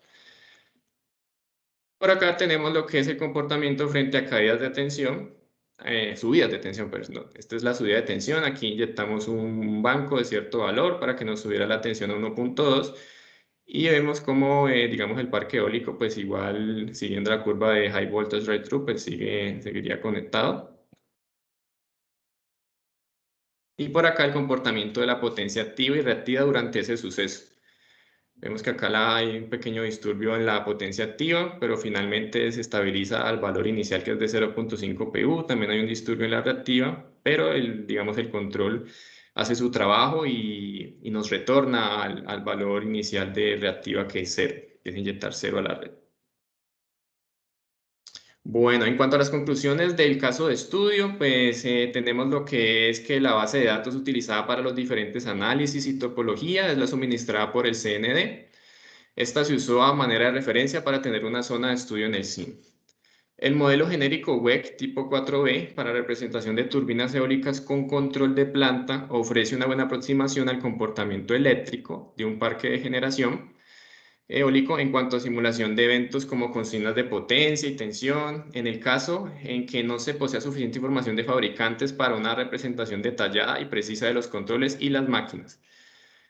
Por acá tenemos lo que es el comportamiento frente a caídas de tensión, subidas de tensión, perdón. Esta es la subida de tensión. Aquí inyectamos un banco de cierto valor para que nos subiera la tensión a 1.2 y vemos cómo, digamos, el parque eólico, pues igual, siguiendo la curva de high voltage right through, pues seguiría conectado. Y por acá el comportamiento de la potencia activa y reactiva durante ese suceso. Vemos que acá hay un pequeño disturbio en la potencia activa, pero finalmente se estabiliza al valor inicial, que es de 0.5 PU. También hay un disturbio en la reactiva, pero digamos, el control hace su trabajo y nos retorna al valor inicial de reactiva, que es 0, que es inyectar 0 a la red. Bueno, en cuanto a las conclusiones del caso de estudio, pues tenemos lo que es que la base de datos utilizada para los diferentes análisis y topología es la suministrada por el CND. Esta se usó a manera de referencia para tener una zona de estudio en el CIM. El modelo genérico WEC tipo 4B para representación de turbinas eólicas con control de planta ofrece una buena aproximación al comportamiento eléctrico de un parque de generación eólico en cuanto a simulación de eventos como consignas de potencia y tensión, en el caso en que no se posea suficiente información de fabricantes para una representación detallada y precisa de los controles y las máquinas.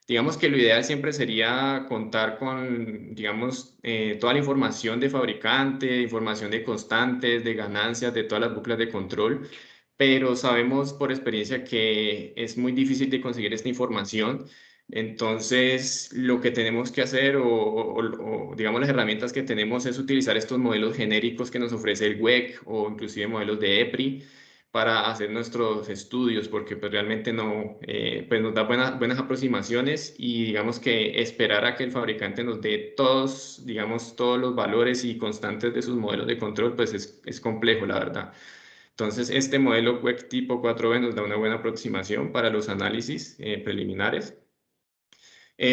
Digamos que lo ideal siempre sería contar con, digamos, toda la información de fabricante, información de constantes, de ganancias, de todas las buclas de control, pero sabemos por experiencia que es muy difícil de conseguir esta información. Entonces, lo que tenemos que hacer o, digamos las herramientas que tenemos es utilizar estos modelos genéricos que nos ofrece el WEC o inclusive modelos de EPRI para hacer nuestros estudios, porque pues realmente no, pues nos da buenas aproximaciones y digamos que esperar a que el fabricante nos dé todos, digamos, todos los valores y constantes de sus modelos de control, pues es complejo, la verdad. Entonces, este modelo WEC tipo 4B nos da una buena aproximación para los análisis preliminares.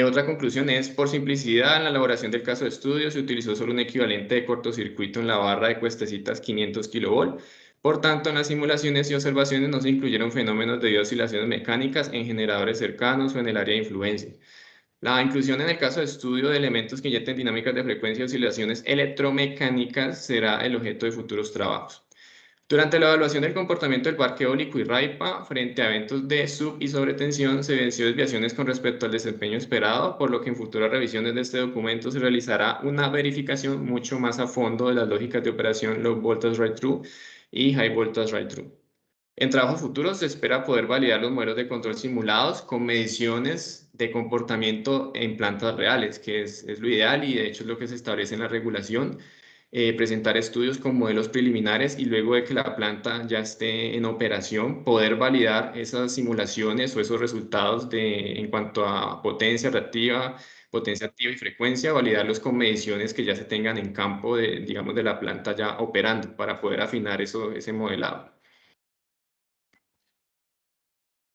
Otra conclusión es, por simplicidad, en la elaboración del caso de estudio se utilizó solo un equivalente de cortocircuito en la barra de cuestecitas 500 kV. Por tanto, en las simulaciones y observaciones no se incluyeron fenómenos debido a oscilaciones mecánicas en generadores cercanos o en el área de influencia. La inclusión en el caso de estudio de elementos que inyecten dinámicas de frecuencia y oscilaciones electromecánicas será el objeto de futuros trabajos. Durante la evaluación del comportamiento del parque eólico y RAIPA frente a eventos de sub- y sobretensión, se venció desviaciones con respecto al desempeño esperado, por lo que en futuras revisiones de este documento se realizará una verificación mucho más a fondo de las lógicas de operación Low Voltage Ride-Through y High Voltage Ride-Through. En trabajos futuros se espera poder validar los modelos de control simulados con mediciones de comportamiento en plantas reales, que es lo ideal y de hecho es lo que se establece en la regulación. Presentar estudios con modelos preliminares y luego de que la planta ya esté en operación, poder validar esas simulaciones o esos resultados en cuanto a potencia reactiva, potencia activa y frecuencia, validarlos con mediciones que ya se tengan en campo de, digamos, de la planta ya operando para poder afinar ese modelado.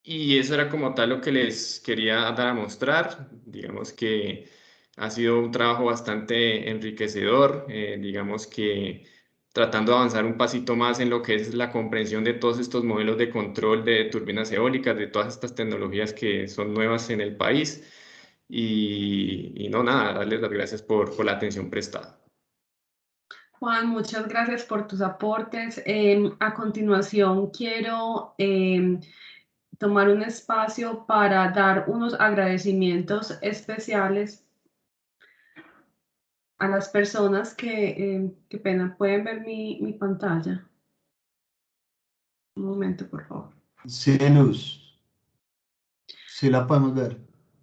Y eso era como tal lo que les quería dar a mostrar. Digamos que ha sido un trabajo bastante enriquecedor, digamos que tratando de avanzar un pasito más en lo que es la comprensión de todos estos modelos de control de turbinas eólicas, de todas estas tecnologías que son nuevas en el país. Y no, nada, darles las gracias por la atención prestada. Juan, muchas gracias por tus aportes. A continuación, quiero tomar un espacio para dar unos agradecimientos especiales a las personas qué pena, pueden ver mi pantalla. Un momento, por favor. Sí, Luz. Sí la podemos ver.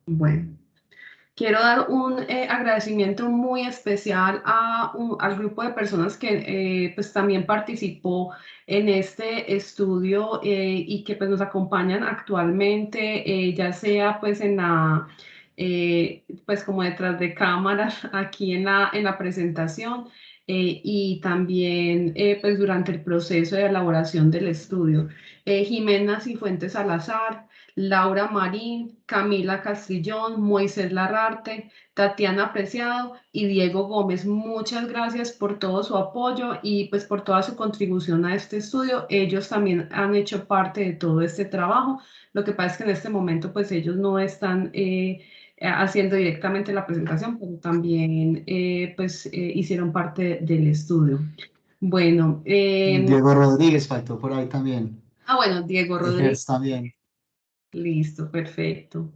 Bueno. Quiero dar un agradecimiento muy especial al grupo de personas que pues también participó en este estudio y que pues nos acompañan actualmente, ya sea pues en la, pues como detrás de cámaras aquí en la presentación y también pues durante el proceso de elaboración del estudio. Jimena Cifuentes Salazar, Laura Marín, Camila Castrillón, Moisés Larrarte, Tatiana Preciado y Diego Gómez. Muchas gracias por todo su apoyo y pues por toda su contribución a este estudio. Ellos también han hecho parte de todo este trabajo. Lo que pasa es que en este momento pues ellos no están haciendo directamente la presentación, pero también hicieron parte del estudio. Bueno. Diego Rodríguez faltó por ahí también. Bueno, Diego Rodríguez. También. Listo, perfecto.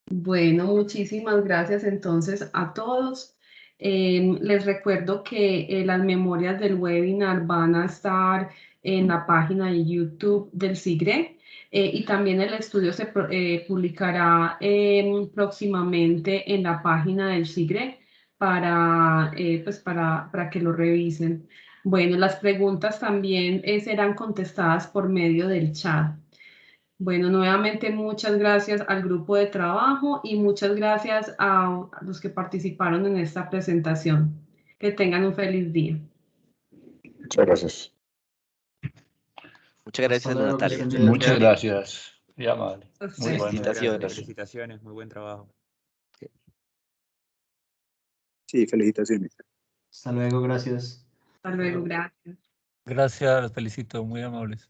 Bueno, muchísimas gracias entonces a todos. Les recuerdo que las memorias del webinar van a estar en la página de YouTube del SIGRE y también el estudio se publicará próximamente en la página del SIGRE para que lo revisen. Bueno, las preguntas también serán contestadas por medio del chat. Bueno, nuevamente muchas gracias al grupo de trabajo y muchas gracias a los que participaron en esta presentación. Que tengan un feliz día. Muchas gracias. Muchas gracias, Hasta luego, Natalia. que estén bien. Muchas gracias. Muy amable. Sí. Muy bueno. Felicitaciones. Felicitaciones, muy buen trabajo. Sí, felicitaciones. Hasta luego, gracias. Hasta luego, gracias. Gracias, los felicito, muy amables.